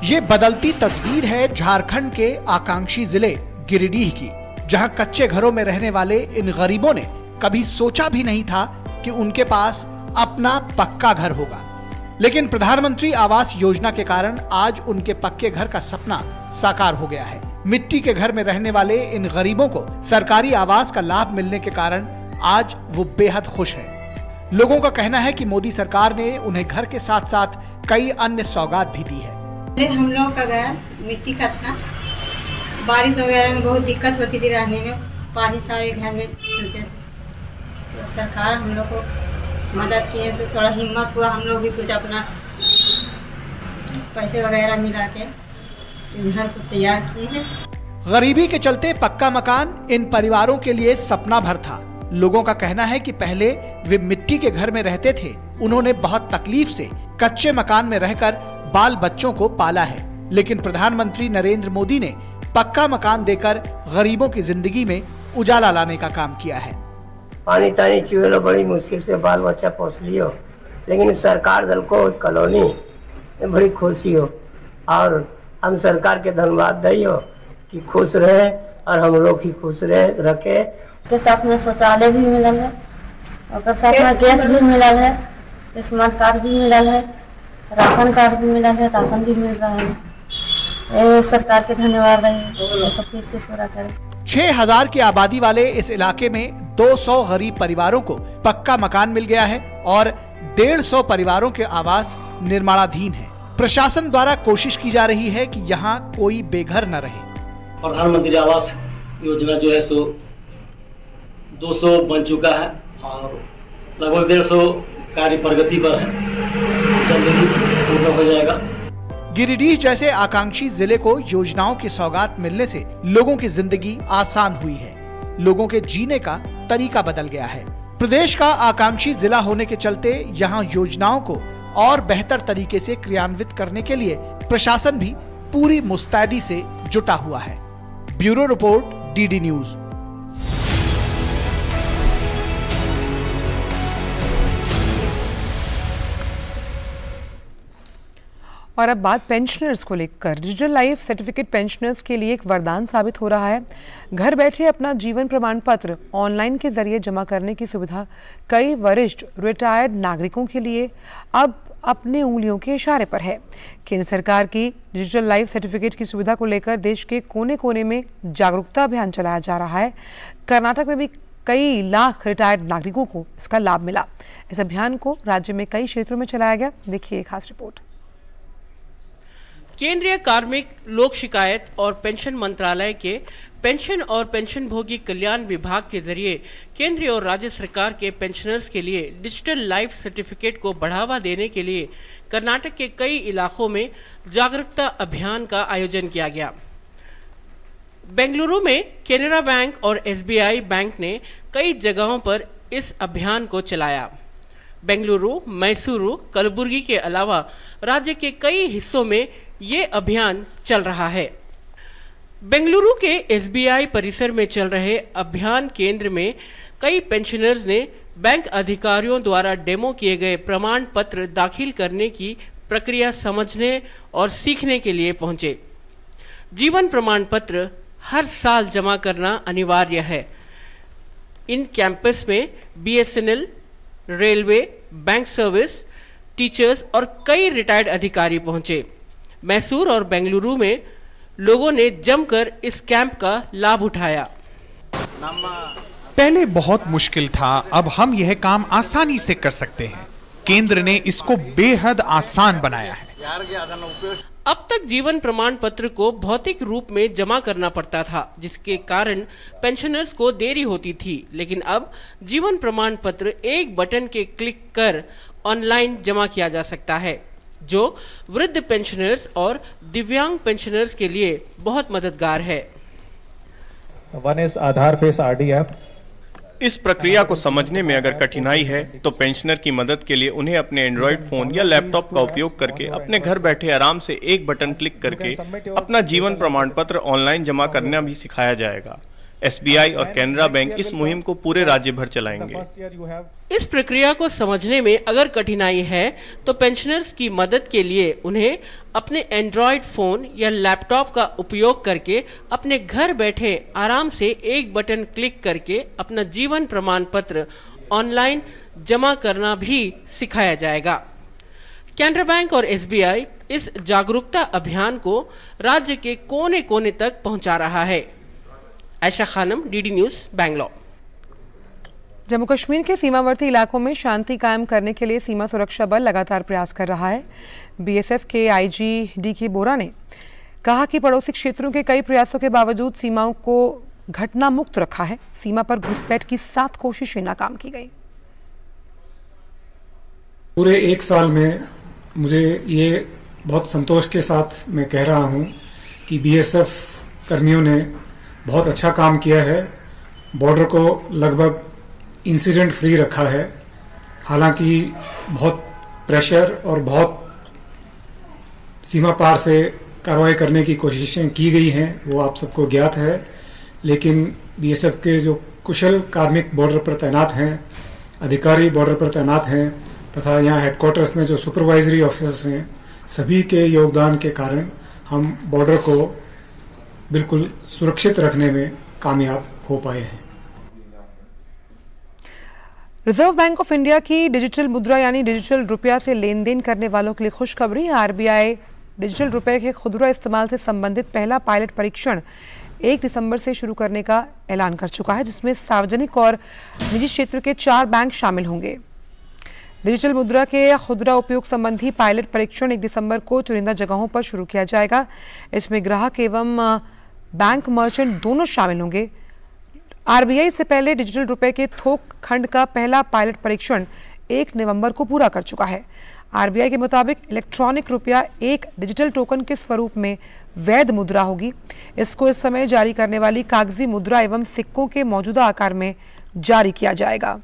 ये बदलती तस्वीर है झारखंड के आकांक्षी जिले गिरिडीह की, जहां कच्चे घरों में रहने वाले इन गरीबों ने कभी सोचा भी नहीं था कि उनके पास अपना पक्का घर होगा। लेकिन प्रधानमंत्री आवास योजना के कारण आज उनके पक्के घर का सपना साकार हो गया है। मिट्टी के घर में रहने वाले इन गरीबों को सरकारी आवास का लाभ मिलने के कारण आज वो बेहद खुश हैं। लोगों का कहना है कि मोदी सरकार ने उन्हें घर के साथ साथ कई अन्य सौगात भी दी है। हम लोग का घर मिट्टी का था, बारिश वगैरह में बहुत दिक्कत होती थी रहने में, पानी सारे घर में चलते थे। तो सरकार हम लोग को मदद किए तो थोड़ा हिम्मत हुआ, हम लोग भी कुछ अपना पैसे वगैरह मिला के इस घर को तैयार किए हैं। गरीबी के चलते पक्का मकान इन परिवारों के लिए सपना भर था। लोगों का कहना है कि पहले वे मिट्टी के घर में रहते थे, उन्होंने बहुत तकलीफ से कच्चे मकान में रहकर बाल बच्चों को पाला है, लेकिन प्रधानमंत्री नरेंद्र मोदी ने पक्का मकान देकर गरीबों की जिंदगी में उजाला लाने का काम किया है। पानी तानी चुएलो बड़ी मुश्किल से बाल बच्चा पोस लियो, लेकिन सरकार दल को कॉलोनी में बड़ी खुशी हो और हम सरकार के धन्यवाद दियो कि खुश रहे और हम लोग ही खुश रखे। के साथ में शौचालय भी मिलल है और साथ में गैस भी मिलल है, स्मार्ट कार्ड भी मिलल है, राशन कार्ड भी मिलल है, राशन भी मिल रहा है। सरकार के धन्यवाद है, सब चीज से पूरा करें। 6000 की आबादी वाले इस इलाके में 200 गरीब परिवारों को पक्का मकान मिल गया है और 150 परिवारों के आवास निर्माणाधीन है। प्रशासन द्वारा कोशिश की जा रही है कि यहाँ कोई बेघर न रहे। प्रधानमंत्री आवास योजना जो है सो 200 बन चुका है और लगभग 150 कार्य प्रगति पर है, जल्द ही पूर्ण हो जाएगा। गिरिडीह जैसे आकांक्षी जिले को योजनाओं की सौगात मिलने से लोगों की जिंदगी आसान हुई है, लोगों के जीने का तरीका बदल गया है। प्रदेश का आकांक्षी जिला होने के चलते यहाँ योजनाओं को और बेहतर तरीके से क्रियान्वित करने के लिए प्रशासन भी पूरी मुस्तैदी से जुटा हुआ है। Bureau report, DD news. और अब बात पेंशनर्स को लेकर। डिजिटल लाइफ सर्टिफिकेट पेंशनर्स के लिए एक वरदान साबित हो रहा है। घर बैठे अपना जीवन प्रमाण पत्र ऑनलाइन के जरिए जमा करने की सुविधा कई वरिष्ठ रिटायर्ड नागरिकों के लिए अब अपने उंगलियों के इशारे पर है। केंद्र सरकार की डिजिटल लाइफ सर्टिफिकेट की सुविधा को लेकर देश के कोने कोने में जागरूकता अभियान चलाया जा रहा है। कर्नाटक में भी कई लाख रिटायर्ड नागरिकों को इसका लाभ मिला। इस अभियान को राज्य में कई क्षेत्रों में चलाया गया। देखिए एक खास रिपोर्ट। केंद्रीय कार्मिक लोक शिकायत और पेंशन मंत्रालय के पेंशन और पेंशनभोगी कल्याण विभाग के जरिए केंद्रीय और राज्य सरकार के पेंशनर्स के लिए डिजिटल लाइफ सर्टिफिकेट को बढ़ावा देने के लिए कर्नाटक के कई इलाकों में जागरूकता अभियान का आयोजन किया गया। बेंगलुरु में केनरा बैंक और एसबीआई बैंक ने कई जगहों पर इस अभियान को चलाया। बेंगलुरु, मैसूरू, कलबुर्गी के अलावा राज्य के कई हिस्सों में ये अभियान चल रहा है। बेंगलुरु के एसबीआई परिसर में चल रहे अभियान केंद्र में कई पेंशनर्स ने बैंक अधिकारियों द्वारा डेमो किए गए प्रमाण पत्र दाखिल करने की प्रक्रिया समझने और सीखने के लिए पहुंचे। जीवन प्रमाण पत्र हर साल जमा करना अनिवार्य है। इन कैंपस में BSNL, railway, bank service, teachers और कई रिटायर्ड अधिकारी पहुंचे। मैसूर और बेंगलुरु में लोगों ने जमकर इस कैंप का लाभ उठाया। पहले बहुत मुश्किल था, अब हम यह काम आसानी से कर सकते हैं। केंद्र ने इसको बेहद आसान बनाया है। अब तक जीवन प्रमाण पत्र को भौतिक रूप में जमा करना पड़ता था, जिसके कारण पेंशनर्स को देरी होती थी। लेकिन अब जीवन प्रमाण पत्र एक बटन के क्लिक कर ऑनलाइन जमा किया जा सकता है, जो वृद्ध पेंशनर्स और दिव्यांग पेंशनर्स के लिए बहुत मददगार है। One is Aadhaar face RD app. इस प्रक्रिया को समझने में अगर कठिनाई है तो पेंशनर की मदद के लिए उन्हें अपने एंड्रॉयड फोन या लैपटॉप का उपयोग करके अपने घर बैठे आराम से एक बटन क्लिक करके अपना जीवन प्रमाण पत्र ऑनलाइन जमा करना भी सिखाया जाएगा। एसबीआई और कैनरा बैंक इस मुहिम को पूरे राज्य भर चलाएंगे। इस प्रक्रिया को समझने में अगर कठिनाई है तो पेंशनर्स की मदद के लिए उन्हें अपने एंड्रॉयड फोन या लैपटॉप का उपयोग करके अपने घर बैठे आराम से एक बटन क्लिक करके अपना जीवन प्रमाण पत्र ऑनलाइन जमा करना भी सिखाया जाएगा। कैनरा बैंक और एसबीआई इस जागरूकता अभियान को राज्य के कोने कोने तक पहुंचा रहा है। Ayesha Khanam, DD News, Bangalore. जम्मू कश्मीर के सीमावर्ती इलाकों में शांति कायम करने के लिए सीमा सुरक्षा बल लगातार प्रयास कर रहा है। बीएसएफ के आईजी डीके बोरा ने कहा कि पड़ोसी क्षेत्रों के कई प्रयासों के बावजूद सीमाओं को घटना मुक्त रखा है। सीमा पर घुसपैठ की 7 कोशिशें नाकाम की गई। पूरे 1 साल में मुझे ये बहुत संतोष के साथ मैं कह रहा हूं कि बीएसएफ कर्मियों ने बहुत अच्छा काम किया है। बॉर्डर को लगभग इंसिडेंट फ्री रखा है। हालांकि बहुत प्रेशर और बहुत सीमा पार से कार्रवाई करने की कोशिशें की गई हैं, वो आप सबको ज्ञात है। लेकिन बीएसएफ के जो कुशल कार्मिक बॉर्डर पर तैनात हैं, अधिकारी बॉर्डर पर तैनात हैं तथा यहाँ हेडक्वार्टर्स में जो सुपरवाइजरी ऑफिसर्स हैं, सभी के योगदान के कारण हम बॉर्डर को बिल्कुल सुरक्षित रखने में कामयाब हो पाए हैं। रिजर्व बैंक ऑफ इंडिया की डिजिटल मुद्रा यानी डिजिटल रुपया से लेन देन करने वालों के लिए खुशखबरी। आरबीआई डिजिटल रुपये के खुदरा इस्तेमाल से संबंधित पहला पायलट परीक्षण 1 दिसंबर से शुरू करने का ऐलान कर चुका है, जिसमें सार्वजनिक और निजी क्षेत्र के 4 बैंक शामिल होंगे। डिजिटल मुद्रा के खुदरा उपयोग संबंधी पायलट परीक्षण 1 दिसंबर को चुनिंदा जगहों पर शुरू किया जाएगा। इसमें ग्राहक एवं बैंक मर्चेंट दोनों शामिल होंगे। आरबीआई से पहले डिजिटल रुपए के थोक खंड का पहला पायलट परीक्षण 1 नवंबर को पूरा कर चुका है। आरबीआई के मुताबिक इलेक्ट्रॉनिक रुपया एक डिजिटल टोकन के स्वरूप में वैध मुद्रा होगी। इसको इस समय जारी करने वाली कागजी मुद्रा एवं सिक्कों के मौजूदा आकार में जारी किया जाएगा।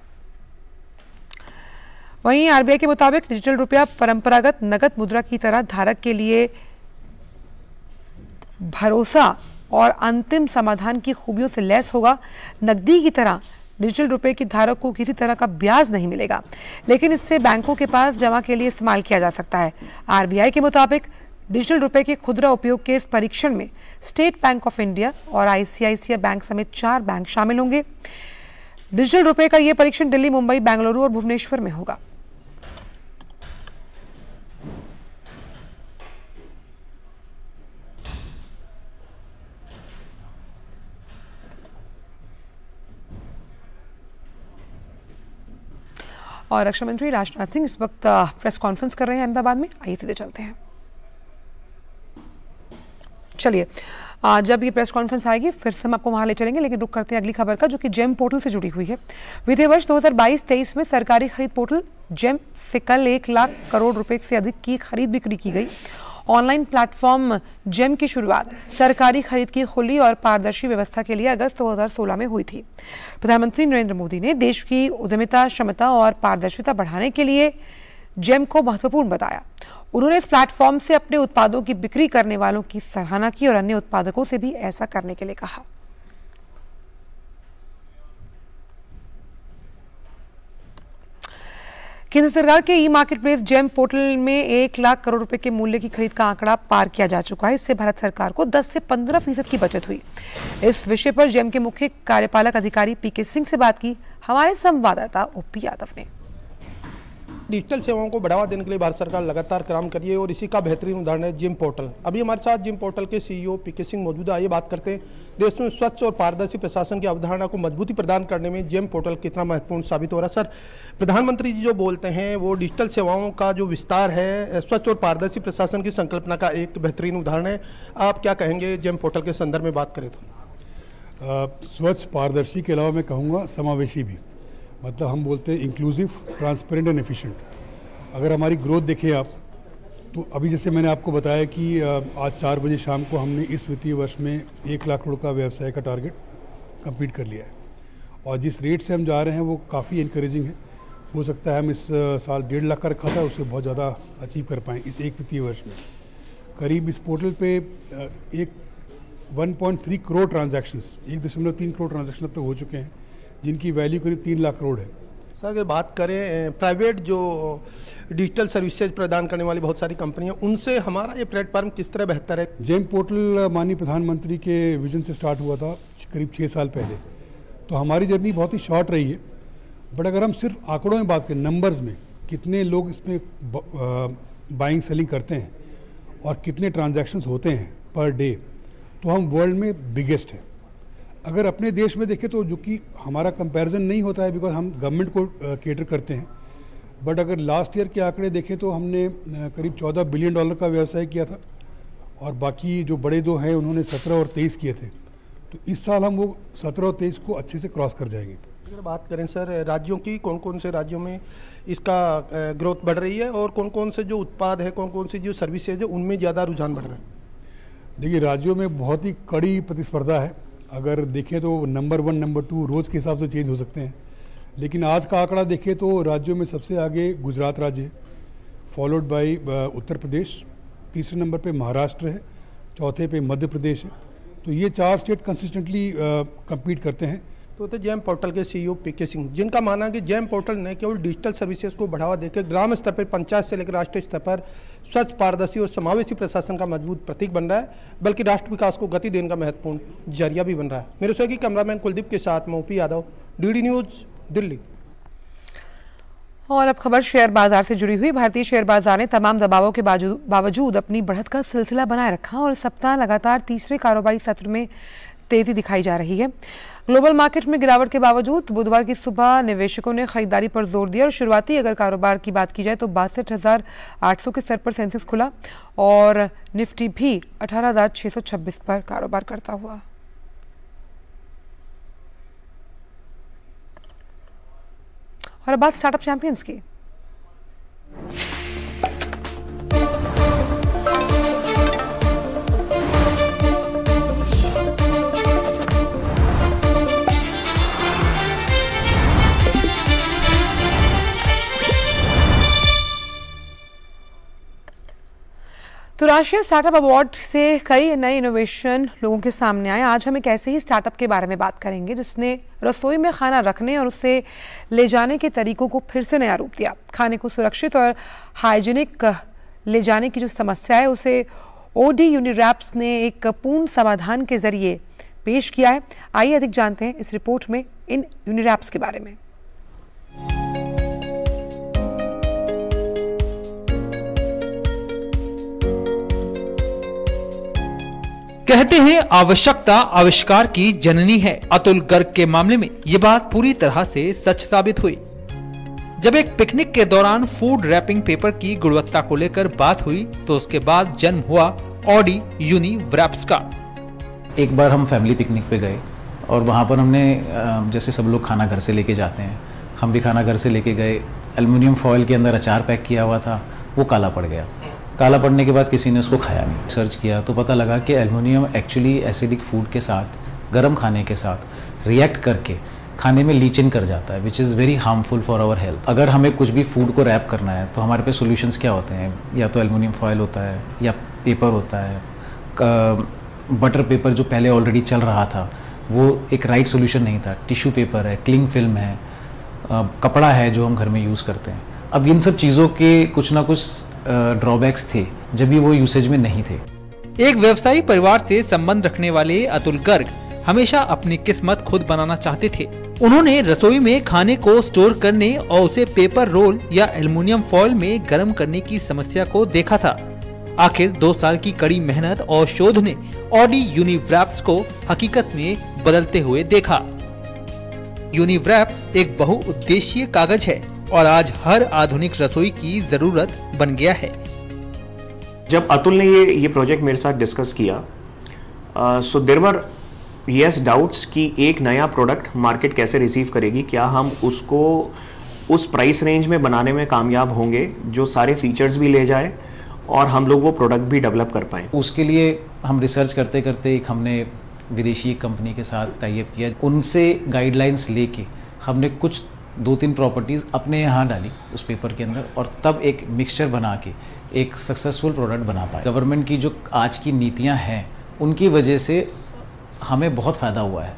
वहीं आरबीआई के मुताबिक डिजिटल रुपया परंपरागत नकद मुद्रा की तरह धारक के लिए भरोसा और अंतिम समाधान की खूबियों से लैस होगा। नकदी की तरह डिजिटल रुपए की धारक को किसी तरह का ब्याज नहीं मिलेगा, लेकिन इससे बैंकों के पास जमा के लिए इस्तेमाल किया जा सकता है। आरबीआई के मुताबिक डिजिटल रुपए के खुदरा उपयोग के इस परीक्षण में स्टेट बैंक ऑफ इंडिया और आईसीआईसीआई बैंक समेत 4 बैंक शामिल होंगे। डिजिटल रुपए का यह परीक्षण दिल्ली, मुंबई, बेंगलुरु और भुवनेश्वर में होगा। और रक्षा मंत्री राजनाथ सिंह इस वक्त प्रेस कॉन्फ्रेंस कर रहे हैं अहमदाबाद में। आइए सीधे चलते हैं। चलिए, जब ये प्रेस कॉन्फ्रेंस आएगी फिर से हम आपको वहां ले चलेंगे, लेकिन रुक करते हैं अगली खबर का, जो कि जेम पोर्टल से जुड़ी हुई है। वित्तीय वर्ष 2022-23 में सरकारी खरीद पोर्टल जेम से कल 1 लाख करोड़ रुपए से अधिक की खरीद बिक्री की गई। ऑनलाइन प्लेटफॉर्म जेम की शुरुआत सरकारी खरीद की खुली और पारदर्शी व्यवस्था के लिए अगस्त 2016 में हुई थी। प्रधानमंत्री नरेंद्र मोदी ने देश की उद्यमिता, क्षमता और पारदर्शिता बढ़ाने के लिए जेम को महत्वपूर्ण बताया। उन्होंने इस प्लेटफॉर्म से अपने उत्पादों की बिक्री करने वालों की सराहना की और अन्य उत्पादकों से भी ऐसा करने के लिए कहा। केंद्र सरकार के ई मार्केट प्लेस जेम पोर्टल में 1 लाख करोड़ रुपए के मूल्य की खरीद का आंकड़ा पार किया जा चुका है। इससे भारत सरकार को 10 से 15% की बचत हुई। इस विषय पर जेम के मुख्य कार्यपालक अधिकारी पीके सिंह से बात की हमारे संवाददाता ओपी यादव ने। डिजिटल सेवाओं को बढ़ावा देने के लिए भारत सरकार लगातार काम कर रही है और इसी का बेहतरीन उदाहरण है जिम पोर्टल। अभी हमारे साथ जिम पोर्टल के सीईओ पीके सिंह मौजूद है। आइए बात करते हैं देश में स्वच्छ और पारदर्शी प्रशासन की अवधारणा को मजबूती प्रदान करने में जिम पोर्टल कितना महत्वपूर्ण साबित हो रहा है। सर, प्रधानमंत्री जी जो बोलते हैं वो डिजिटल सेवाओं का जो विस्तार है स्वच्छ और पारदर्शी प्रशासन की संकल्पना का एक बेहतरीन उदाहरण है। आप क्या कहेंगे जिम पोर्टल के संदर्भ में बात करें तो? स्वच्छ, पारदर्शी के अलावा मैं कहूँगा समावेशी भी। मतलब हम बोलते हैं इंक्लूसिव, ट्रांसपेरेंट एंड एफिशिएंट। अगर हमारी ग्रोथ देखें आप, तो अभी जैसे मैंने आपको बताया कि आज 4 बजे शाम को हमने इस वित्तीय वर्ष में 1 लाख करोड़ का व्यवसाय का टारगेट कंप्लीट कर लिया है। और जिस रेट से हम जा रहे हैं वो काफ़ी इनकरेजिंग है। हो सकता है हम इस साल 1.5 लाख का रखा था, उससे बहुत ज़्यादा अचीव कर पाएँ इस एक वित्तीय वर्ष में। करीब इस पोर्टल पे 1.3 करोड़ ट्रांजैक्शंस, 1.3 करोड़ ट्रांजैक्शन अब तक हो चुके हैं, जिनकी वैल्यू करीब 3 लाख करोड़ है। सर, अगर बात करें प्राइवेट जो डिजिटल सर्विसेज प्रदान करने वाली बहुत सारी कंपनियां, उनसे हमारा ये प्लेटफॉर्म किस तरह बेहतर है? जेम पोर्टल माननीय प्रधानमंत्री के विजन से स्टार्ट हुआ था करीब 6 साल पहले। तो हमारी जर्नी बहुत ही शॉर्ट रही है। बट अगर हम सिर्फ आंकड़ों में बात करें, नंबर्स में कितने लोग इसमें बाइंग सेलिंग करते हैं और कितने ट्रांजैक्शंस होते हैं पर डे, तो हम वर्ल्ड में बिगेस्ट है। अगर अपने देश में देखें तो जो कि हमारा कंपैरिजन नहीं होता है बिकॉज हम गवर्नमेंट को केटर करते हैं। बट अगर लास्ट ईयर के आंकड़े देखें तो हमने करीब $14 बिलियन का व्यवसाय किया था और बाकी जो बड़े दो हैं उन्होंने 17 और 23 किए थे। तो इस साल हम वो 17 और 23 को अच्छे से क्रॉस कर जाएंगे। अगर बात करें सर राज्यों की, कौन कौन से राज्यों में इसका ग्रोथ बढ़ रही है और कौन कौन से जो उत्पाद है, कौन कौन सी जो सर्विसेज है उनमें ज़्यादा रुझान बढ़ रहा है? देखिए, राज्यों में बहुत ही कड़ी प्रतिस्पर्धा है। अगर देखें तो नंबर 1, नंबर 2 रोज़ के हिसाब से चेंज हो सकते हैं, लेकिन आज का आंकड़ा देखें तो राज्यों में सबसे आगे गुजरात राज्य है, फॉलोड बाय उत्तर प्रदेश, तीसरे नंबर पे महाराष्ट्र है, चौथे पे मध्य प्रदेश है। तो ये 4 स्टेट कंसिस्टेंटली compete करते हैं। तो जेम पोर्टल के सीईओ पीके सिंह, जिनका मानना है कि जेम पोर्टल न केवल डिजिटल सर्विसेज को बढ़ावा देकर ग्राम स्तर पर, पंचायत से लेकर राष्ट्रीय स्तर पर स्वच्छ, पारदर्शी और समावेशी प्रशासन का मजबूत प्रतीक बन रहा है, बल्कि राष्ट्र विकास को गति देने का महत्वपूर्ण जरिया भी बन रहा है। मेरे सहयोगी कैमरामैन कुलदीप के साथ मैं OP Yadav, DD news, Delhi. और अब खबर शेयर बाजार से जुड़ी हुई। भारतीय शेयर बाजार ने तमाम दबावों के बावजूद अपनी बढ़त का सिलसिला बनाए रखा और सप्ताह लगातार तीसरे कारोबारी सत्र में तेजी दिखाई जा रही है। ग्लोबल मार्केट में गिरावट के बावजूद बुधवार की सुबह निवेशकों ने खरीदारी पर जोर दिया और शुरुआती अगर कारोबार की बात की जाए तो 62,800 के स्तर पर सेंसेक्स खुला और निफ्टी भी 18,626 पर कारोबार करता हुआ। और अब बात स्टार्टअप चैंपियंस की। तो राष्ट्रीय स्टार्टअप अवार्ड से कई नए इनोवेशन लोगों के सामने आए। आज हम एक ऐसे ही स्टार्टअप के बारे में बात करेंगे जिसने रसोई में खाना रखने और उसे ले जाने के तरीकों को फिर से नया रूप दिया। खाने को सुरक्षित और हाइजीनिक ले जाने की जो समस्या है उसे ओडी यूनिरैप्स ने एक पूर्ण समाधान के जरिए पेश किया है। आइए अधिक जानते हैं इस रिपोर्ट में इन यूनिरैप्स के बारे में। कहते हैं आवश्यकता आविष्कार की जननी है। अतुल गर्ग के मामले में ये बात पूरी तरह से सच साबित हुई। जब एक पिकनिक के दौरान फूड रैपिंग पेपर की गुणवत्ता को लेकर बात हुई तो उसके बाद जन्म हुआ ऑडी यूनिरैप्स का। एक बार हम फैमिली पिकनिक पे गए और वहाँ पर हमने जैसे सब लोग खाना घर से लेके जाते हैं, हम भी खाना घर से लेके गए। एल्युमिनियम फॉयल के अंदर अचार पैक किया हुआ था, वो काला पड़ गया। काला पड़ने के बाद किसी ने उसको खाया नहीं। सर्च किया तो पता लगा कि एल्युमिनियम एक्चुअली एसिडिक फूड के साथ, गर्म खाने के साथ रिएक्ट करके खाने में लीच इन कर जाता है, which is very harmful for our health. अगर हमें कुछ भी फूड को रैप करना है तो हमारे पे सॉल्यूशंस क्या होते हैं? या तो एल्युमिनियम फॉयल होता है या पेपर होता है। बटर पेपर जो पहले ऑलरेडी चल रहा था वो एक राइट सॉल्यूशन नहीं था। टिश्यू पेपर है, क्लिंग फिल्म है, कपड़ा है जो हम घर में यूज़ करते हैं। अब इन सब चीज़ों के कुछ ना कुछ ड्रॉबैक्स थे जब भी वो यूसेज में नहीं थे। एक व्यवसायी परिवार से संबंध रखने वाले अतुल गर्ग हमेशा अपनी किस्मत खुद बनाना चाहते थे। उन्होंने रसोई में खाने को स्टोर करने और उसे पेपर रोल या एल्युमिनियम फॉयल में गर्म करने की समस्या को देखा था। आखिर 2 साल की कड़ी मेहनत और शोध ने ऑडी यूनिरैप्स को हकीकत में बदलते हुए देखा। यूनिरैप्स एक बहुउद्देशीय कागज है और आज हर आधुनिक रसोई की जरूरत बन गया है। जब अतुल ने ये प्रोजेक्ट मेरे साथ डिस्कस किया so there were yes doubts कि एक नया प्रोडक्ट मार्केट कैसे रिसीव करेगी, क्या हम उसको उस प्राइस रेंज में बनाने में कामयाब होंगे जो सारे फीचर्स भी ले जाए और हम लोग वो प्रोडक्ट भी डेवलप कर पाएँ। उसके लिए हम रिसर्च करते करते एक हमने विदेशी कंपनी के साथ टाई अप किया। उनसे गाइडलाइंस लेके हमने कुछ 2-3 प्रॉपर्टीज़ अपने यहाँ डाली उस पेपर के अंदर और तब एक मिक्सचर बना के एक सक्सेसफुल प्रोडक्ट बना पाए। गवर्नमेंट की जो आज की नीतियाँ हैं उनकी वजह से हमें बहुत फ़ायदा हुआ है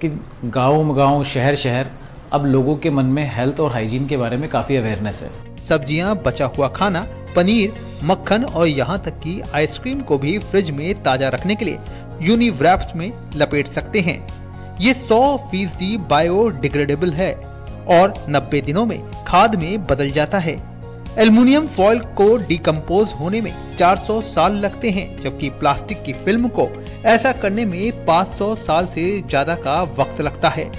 कि गाँव शहर शहर अब लोगों के मन में हेल्थ और हाइजीन के बारे में काफ़ी अवेयरनेस है। सब्जियां, बचा हुआ खाना, पनीर, मक्खन और यहाँ तक कि आइसक्रीम को भी फ्रिज में ताज़ा रखने के लिए यूनिरैप्स में लपेट सकते हैं। ये 100% बायोडिग्रेडेबल है और 90 दिनों में खाद में बदल जाता है। एल्युमिनियम फॉयल को डिकम्पोज होने में 400 साल लगते हैं, जबकि प्लास्टिक की फिल्म को ऐसा करने में 500 साल से ज्यादा का वक्त लगता है।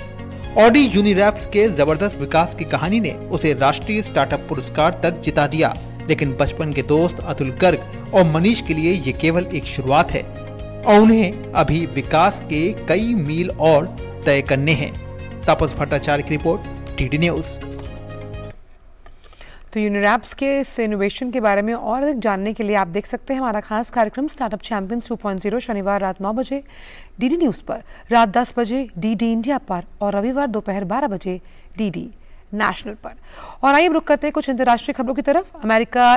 ऑडी यूनिरैप्स के जबरदस्त विकास की कहानी ने उसे राष्ट्रीय स्टार्टअप पुरस्कार तक जिता दिया, लेकिन बचपन के दोस्त अतुल गर्ग और मनीष के लिए ये केवल एक शुरुआत है और उन्हें अभी विकास के कई मील और तय करने हैं। तापस भट्टाचार्य की रिपोर्ट, टीडी न्यूज़। तो यूनिरैप्स के इस इनोवेशन के बारे में और अधिक जानने के लिए आप देख सकते हैं हमारा खास कार्यक्रम स्टार्टअप चैंपियंस 2.0 शनिवार रात 9 बजे डीडी न्यूज़ पर, रात 10 बजे डीडी इंडिया पर और रविवार दोपहर 12 बजे डीडी नेशनल पर। और आइए रुक करते हैं कुछ अंतर्राष्ट्रीय खबरों की तरफ। अमेरिका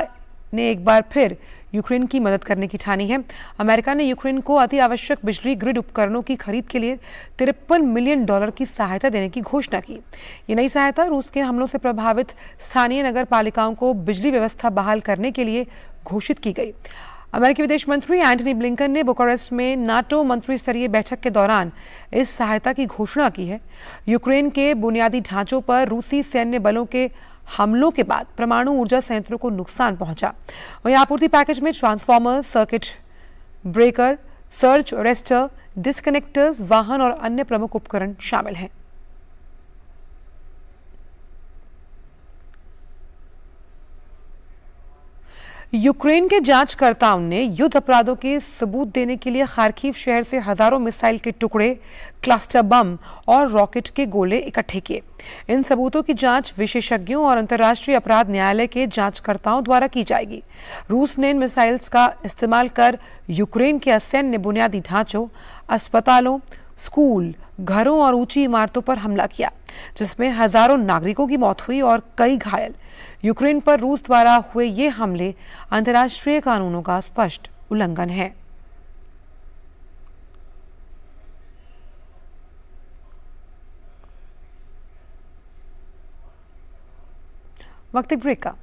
ने एक बार फिर यूक्रेन की मदद करने की ठानी है। अमेरिका ने यूक्रेन को अति आवश्यक बिजली ग्रिड उपकरणों की खरीद के लिए $53 मिलियन की सहायता देने की घोषणा की। ये नई सहायता रूस के हमलों से प्रभावित स्थानीय नगर पालिकाओं को बिजली व्यवस्था बहाल करने के लिए घोषित की गई। अमेरिकी विदेश मंत्री एंटनी ब्लिंकन ने बुकारेस्ट में नाटो मंत्री स्तरीय बैठक के दौरान इस सहायता की घोषणा की है। यूक्रेन के बुनियादी ढांचों पर रूसी सैन्य बलों के हमलों के बाद परमाणु ऊर्जा संयंत्रों को नुकसान पहुंचा। वहीं आपूर्ति पैकेज में transformer, circuit breaker, surge arrester, disconnectors, वाहन और अन्य प्रमुख उपकरण शामिल हैं। यूक्रेन के जांचकर्ताओं ने युद्ध अपराधों के सबूत देने के लिए खार्किव शहर से हजारों मिसाइल के टुकड़े, क्लस्टर बम और रॉकेट के गोले इकट्ठे किए। इन सबूतों की जांच विशेषज्ञों और अंतर्राष्ट्रीय अपराध न्यायालय के जांचकर्ताओं द्वारा की जाएगी। रूस ने इन मिसाइल्स का इस्तेमाल कर यूक्रेन के असैन्य बुनियादी ढांचों, अस्पतालों, स्कूल, घरों और ऊंची इमारतों पर हमला किया, जिसमें हजारों नागरिकों की मौत हुई और कई घायल। यूक्रेन पर रूस द्वारा हुए ये हमले अंतर्राष्ट्रीय कानूनों का स्पष्ट उल्लंघन है। वक्त एक ब्रेक का।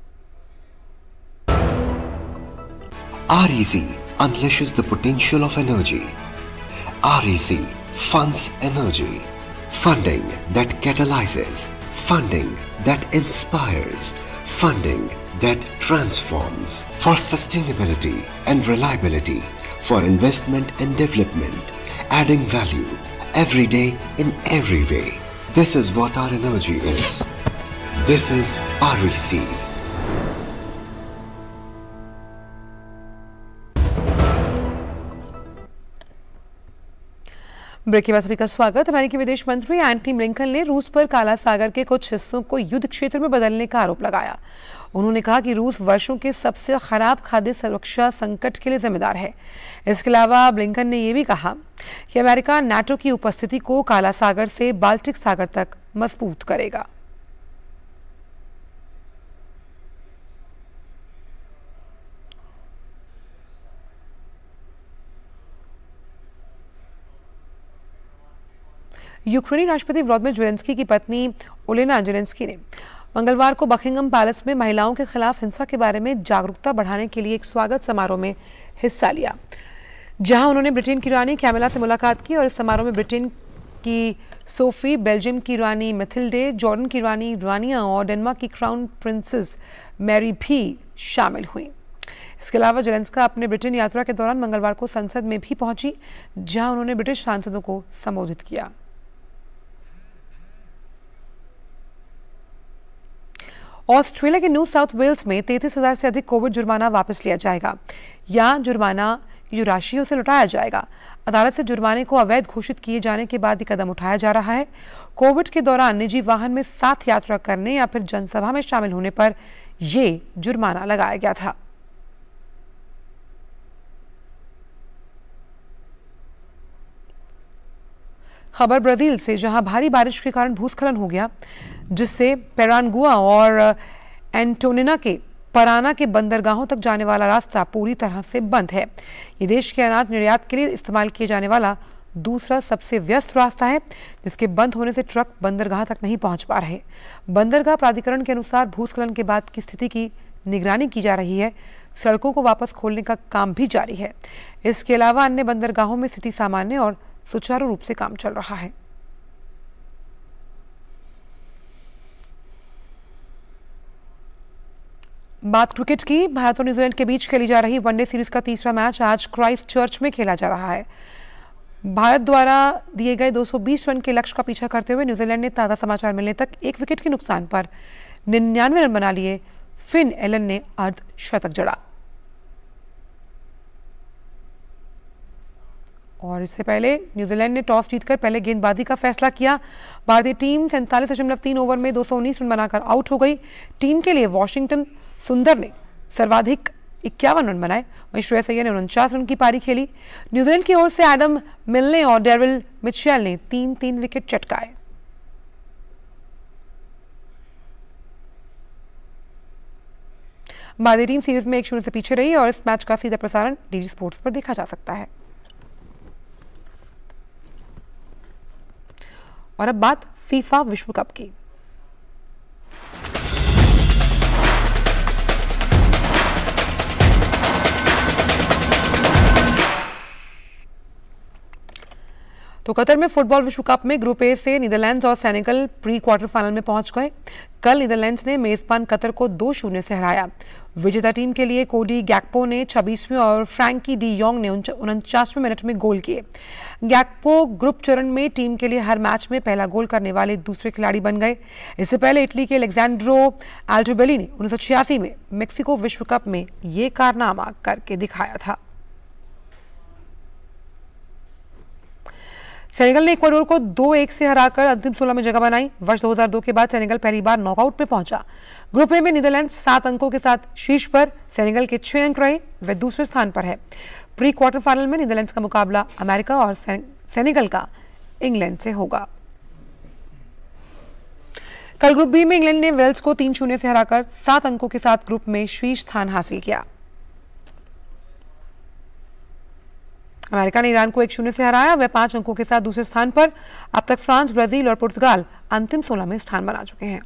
REC unleashes the potential of energy. REC funds energy. Funding that catalyzes. Funding that inspires. Funding that transforms. For sustainability and reliability. For investment and development. Adding value every day in every way. This is what our energy is. This is REC. Break के बाद सभी का स्वागत। अमेरिकी विदेश मंत्री Antony Blinken ने रूस पर काला सागर के कुछ हिस्सों को युद्ध क्षेत्र में बदलने का आरोप लगाया। उन्होंने कहा कि रूस वर्षों के सबसे खराब खाद्य सुरक्षा संकट के लिए जिम्मेदार है। इसके अलावा ब्लिंकन ने यह भी कहा कि अमेरिका नाटो की उपस्थिति को काला सागर से बाल्टिक सागर तक मजबूत करेगा। यूक्रेनी राष्ट्रपति व्लादिमीर ज़ेलेंस्की की पत्नी ओलेना ज़ेलेंस्की ने मंगलवार को बकिंघम पैलेस में महिलाओं के खिलाफ हिंसा के बारे में जागरूकता बढ़ाने के लिए एक स्वागत समारोह में हिस्सा लिया, जहां उन्होंने ब्रिटेन की रानी कैमिला से मुलाकात की। और इस समारोह में ब्रिटेन की सोफी, बेल्जियम की रानी मैथिल्डे, जॉर्डन की रानी रानिया और डेनमार्क की क्राउन प्रिंसेस मैरी भी शामिल हुई। इसके अलावा ज़ेलेंस्की अपने ब्रिटेन यात्रा के दौरान मंगलवार को संसद में भी पहुंची, जहां उन्होंने ब्रिटिश सांसदों को संबोधित किया। ऑस्ट्रेलिया के न्यू साउथ वेल्स में 33,000 से अधिक कोविड जुर्माना वापस लिया जाएगा या जुर्माना जो राशि उसे लौटाया जाएगा। अदालत से जुर्माने को अवैध घोषित किए जाने के बाद ये कदम उठाया जा रहा है। कोविड के दौरान निजी वाहन में साथ यात्रा करने या फिर जनसभा में शामिल होने पर यह जुर्माना लगाया गया था। खबर ब्राजील से, जहां भारी बारिश के कारण भूस्खलन हो गया, जिससे पेरानगुआ और एंटोनिना के पराना के बंदरगाहों तक जाने वाला रास्ता पूरी तरह से बंद है। ये देश के अनाज निर्यात के लिए इस्तेमाल किए जाने वाला दूसरा सबसे व्यस्त रास्ता है, जिसके बंद होने से ट्रक बंदरगाह तक नहीं पहुंच पा रहे। बंदरगाह प्राधिकरण के अनुसार भूस्खलन के बाद की स्थिति की निगरानी की जा रही है। सड़कों को वापस खोलने का काम भी जारी है। इसके अलावा अन्य बंदरगाहों में स्थिति सामान्य और सुचारू रूप से काम चल रहा है। बात क्रिकेट की। भारत और न्यूजीलैंड के बीच खेली जा रही वनडे सीरीज का तीसरा मैच आज क्राइस्ट चर्च में खेला जा रहा है। भारत द्वारा दिए गए 220 रन के लक्ष्य का पीछा करते हुए न्यूजीलैंड ने ताज़ा समाचार मिलने तक 1 विकेट के नुकसान पर 99 रन बना लिए। फिन एलन ने अर्धशतक जड़ा। और इससे पहले न्यूजीलैंड ने टॉस जीतकर पहले गेंदबाजी का फैसला किया। भारतीय टीम 47.3 ओवर में 219 रन बनाकर आउट हो गई। टीम के लिए वॉशिंगटन सुंदर ने सर्वाधिक 51 रन बनाए, वहीं श्रेयस अय्यर ने 49 रन की पारी खेली। न्यूजीलैंड की ओर से एडम मिलने और डेरिल मिचेल ने 3-3 विकेट चटकाए। भारतीय टीम सीरीज में 1-0 से पीछे रही और इस मैच का सीधा प्रसारण डीडी स्पोर्ट्स पर देखा जा सकता है। और अब बात फीफा विश्व कप की। तो कतर में फुटबॉल विश्व कप में ग्रुप ए से नीदरलैंड्स और सेनेगल प्री क्वार्टर फाइनल में पहुंच गए। कल नीदरलैंड्स ने मेजबान कतर को 2-0 से हराया। विजेता टीम के लिए कोडी गैक्पो ने 26वें और फ्रैंकी डी योंग ने 49वें मिनट में गोल किए। गैक्पो ग्रुप चरण में टीम के लिए हर मैच में पहला गोल करने वाले दूसरे खिलाड़ी बन गए। इससे पहले इटली के अलेक्जेंड्रो एल्टोबेली ने 1986 में मेक्सिको विश्व कप में ये कारनामा करके दिखाया था। सेनेगल ने इक्वाडोर को 2-1 से हराकर अंतिम 16 में जगह बनाई। वर्ष 2002 के बाद सेनेगल पहली बार नॉकआउट में पहुंचा। ग्रुप ए में नीदरलैंड्स 7 अंकों के साथ शीर्ष पर, सेनेगल के 6 अंक रहे, वे दूसरे स्थान पर है। प्री क्वार्टर फाइनल में नीदरलैंड्स का मुकाबला अमेरिका और सेनेगल का इंग्लैंड से होगा। कल ग्रुप बी में इंग्लैंड ने वेल्स को 3-0 से हराकर 7 अंकों के साथ ग्रुप में शीर्ष स्थान हासिल किया। अमेरिका ने ईरान को 1-0 से हराया, वह 5 अंकों के साथ दूसरे स्थान पर। अब तक फ्रांस, ब्राजील और पुर्तगाल अंतिम 16 में स्थान बना चुके हैं।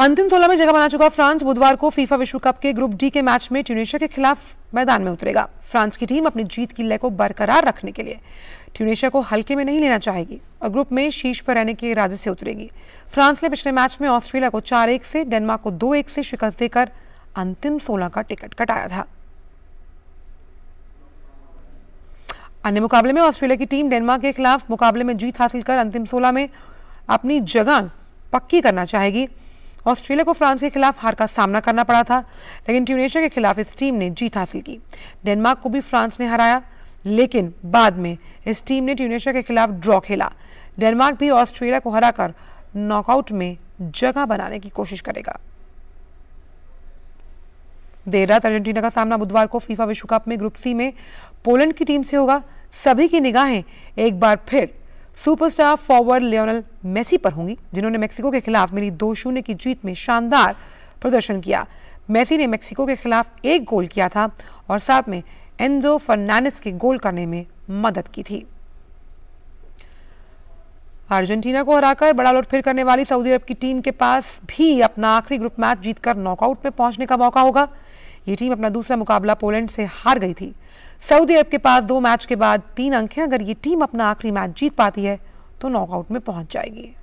अंतिम 16 में जगह बना चुका फ्रांस बुधवार को फीफा विश्व कप के ग्रुप डी के मैच में ट्यूनीशिया के खिलाफ मैदान में उतरेगा। फ्रांस की टीम अपनी जीत की लय को बरकरार रखने के लिए ट्यूनीशिया को हल्के में नहीं लेना चाहेगी और ग्रुप में शीर्ष पर रहने के इरादे से उतरेगी। फ्रांस ने पिछले मैच में ऑस्ट्रेलिया को 4-1 से, डेनमार्क को 2-1 से शिकस्त देकर अंतिम 16 का टिकट कटाया था। अन्य मुकाबले में ऑस्ट्रेलिया की टीम डेनमार्क के खिलाफ मुकाबले में जीत हासिल कर अंतिम 16 में अपनी जगह पक्की करना चाहेगी। ऑस्ट्रेलिया को फ्रांस के खिलाफ हार का सामना करना पड़ा था, लेकिन ट्यूनीशिया के खिलाफ इस टीम ने जीत हासिल की। डेनमार्क को भी फ्रांस ने हराया, लेकिन बाद में इस टीम ने ट्यूनीशिया के खिलाफ ड्रॉ खेला। डेनमार्क भी ऑस्ट्रेलिया को हराकर नॉकआउट में जगह बनाने की कोशिश करेगा। देर रात अर्जेंटीना का सामना बुधवार को फीफा विश्व कप में ग्रुप सी में पोलैंड की टीम से होगा। सभी की निगाहें एक बार फिर सुपरस्टार फॉरवर्ड लियोनेल मेसी पर होंगी, जिन्होंने मेक्सिको के खिलाफ मिली 2-0 की जीत में शानदार प्रदर्शन किया। मेसी ने मेक्सिको के खिलाफ 1 गोल किया था और साथ में एंजो फर्नांडिस के गोल करने में मदद की थी। अर्जेंटीना को हराकर बड़ा लौटफेर करने वाली सऊदी अरब की टीम के पास भी अपना आखिरी ग्रुप मैच जीतकर नॉकआउट में पहुंचने का मौका होगा। ये टीम अपना दूसरा मुकाबला पोलैंड से हार गई थी। सऊदी अरब के पास 2 मैच के बाद 3 अंक हैं। अगर ये टीम अपना आखिरी मैच जीत पाती है तो नॉकआउट में पहुंच जाएगी।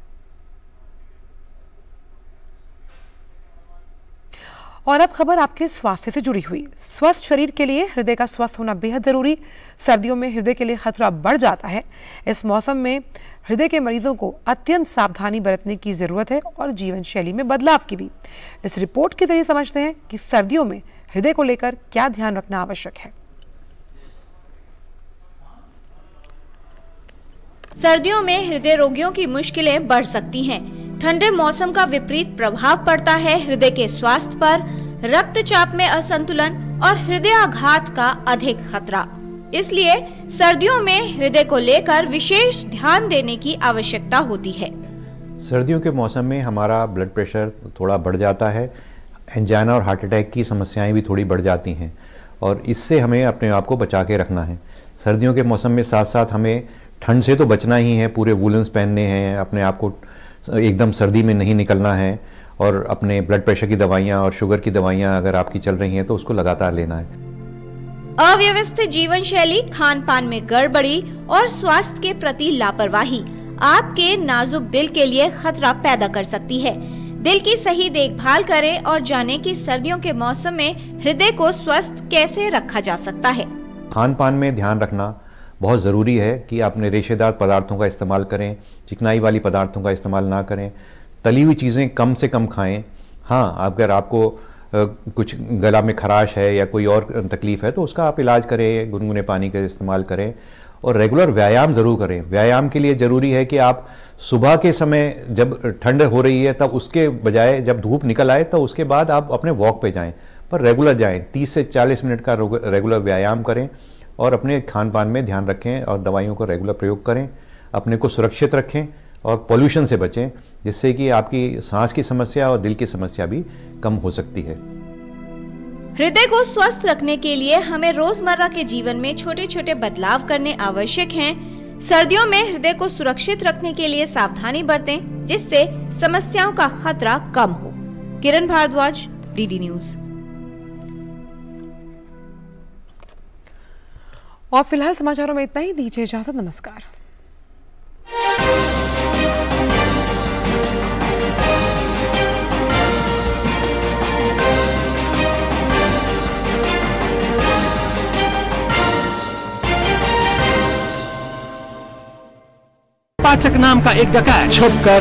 और अब खबर आपके स्वास्थ्य से जुड़ी हुई। स्वस्थ शरीर के लिए हृदय का स्वस्थ होना बेहद जरूरी। सर्दियों में हृदय के लिए खतरा बढ़ जाता है। इस मौसम में हृदय के मरीजों को अत्यंत सावधानी बरतने की जरूरत है और जीवन शैली में बदलाव की भी। इस रिपोर्ट के जरिए समझते हैं कि सर्दियों में हृदय को लेकर क्या ध्यान रखना आवश्यक है। सर्दियों में हृदय रोगियों की मुश्किलें बढ़ सकती हैं। ठंडे मौसम का विपरीत प्रभाव पड़ता है हृदय के स्वास्थ्य पर, रक्तचाप में असंतुलन और हृदयाघात का अधिक खतरा। इसलिए सर्दियों में हृदय को लेकर विशेष ध्यान देने की आवश्यकता होती है। सर्दियों के मौसम में हमारा ब्लड प्रेशर थोड़ा बढ़ जाता है, एंजाइना और हार्ट अटैक की समस्याएं भी थोड़ी बढ़ जाती हैं और इससे हमें अपने आप को बचा के रखना है। सर्दियों के मौसम में साथ साथ हमें ठंड से तो बचना ही है, पूरे वूलन्स पहनने हैं, अपने आप को एकदम सर्दी में नहीं निकलना है और अपने ब्लड प्रेशर की दवाइयाँ और शुगर की दवाइयाँ अगर आपकी चल रही हैं तो उसको लगातार लेना है। अव्यवस्थित जीवन शैली, खान पान में गड़बड़ी और स्वास्थ्य के प्रति लापरवाही आपके नाजुक दिल के लिए खतरा पैदा कर सकती है। दिल की सही देखभाल करें और जानें कि सर्दियों के मौसम में हृदय को स्वस्थ कैसे रखा जा सकता है। खान पान में ध्यान रखना बहुत ज़रूरी है कि आपने रेशेदार पदार्थों का इस्तेमाल करें, चिकनाई वाली पदार्थों का इस्तेमाल ना करें, तली हुई चीज़ें कम से कम खाएं। हाँ, अगर आपको कुछ गला में खराश है या कोई और तकलीफ़ है तो उसका आप इलाज करें, गुनगुने पानी का इस्तेमाल करें और रेगुलर व्यायाम ज़रूर करें। व्यायाम के लिए ज़रूरी है कि आप सुबह के समय जब ठंड हो रही है तब उसके बजाय जब धूप निकल आए तो उसके बाद आप अपने वॉक पे जाएं, पर रेगुलर जाएं। 30 से 40 मिनट का रेगुलर व्यायाम करें और अपने खान पान में ध्यान रखें और दवाइयों का रेगुलर प्रयोग करें। अपने को सुरक्षित रखें और पॉल्यूशन से बचें, जिससे कि आपकी सांस की समस्या और दिल की समस्या भी कम हो सकती है। हृदय को स्वस्थ रखने के लिए हमें रोजमर्रा के जीवन में छोटे छोटे बदलाव करने आवश्यक हैं। सर्दियों में हृदय को सुरक्षित रखने के लिए सावधानी बरतें, जिससे समस्याओं का खतरा कम हो। किरण भारद्वाज, डीडी न्यूज। और फिलहाल समाचारों में इतना ही। दीजिए इजाजत, नमस्कार। पाठक नाम का एक डकैत छुपकर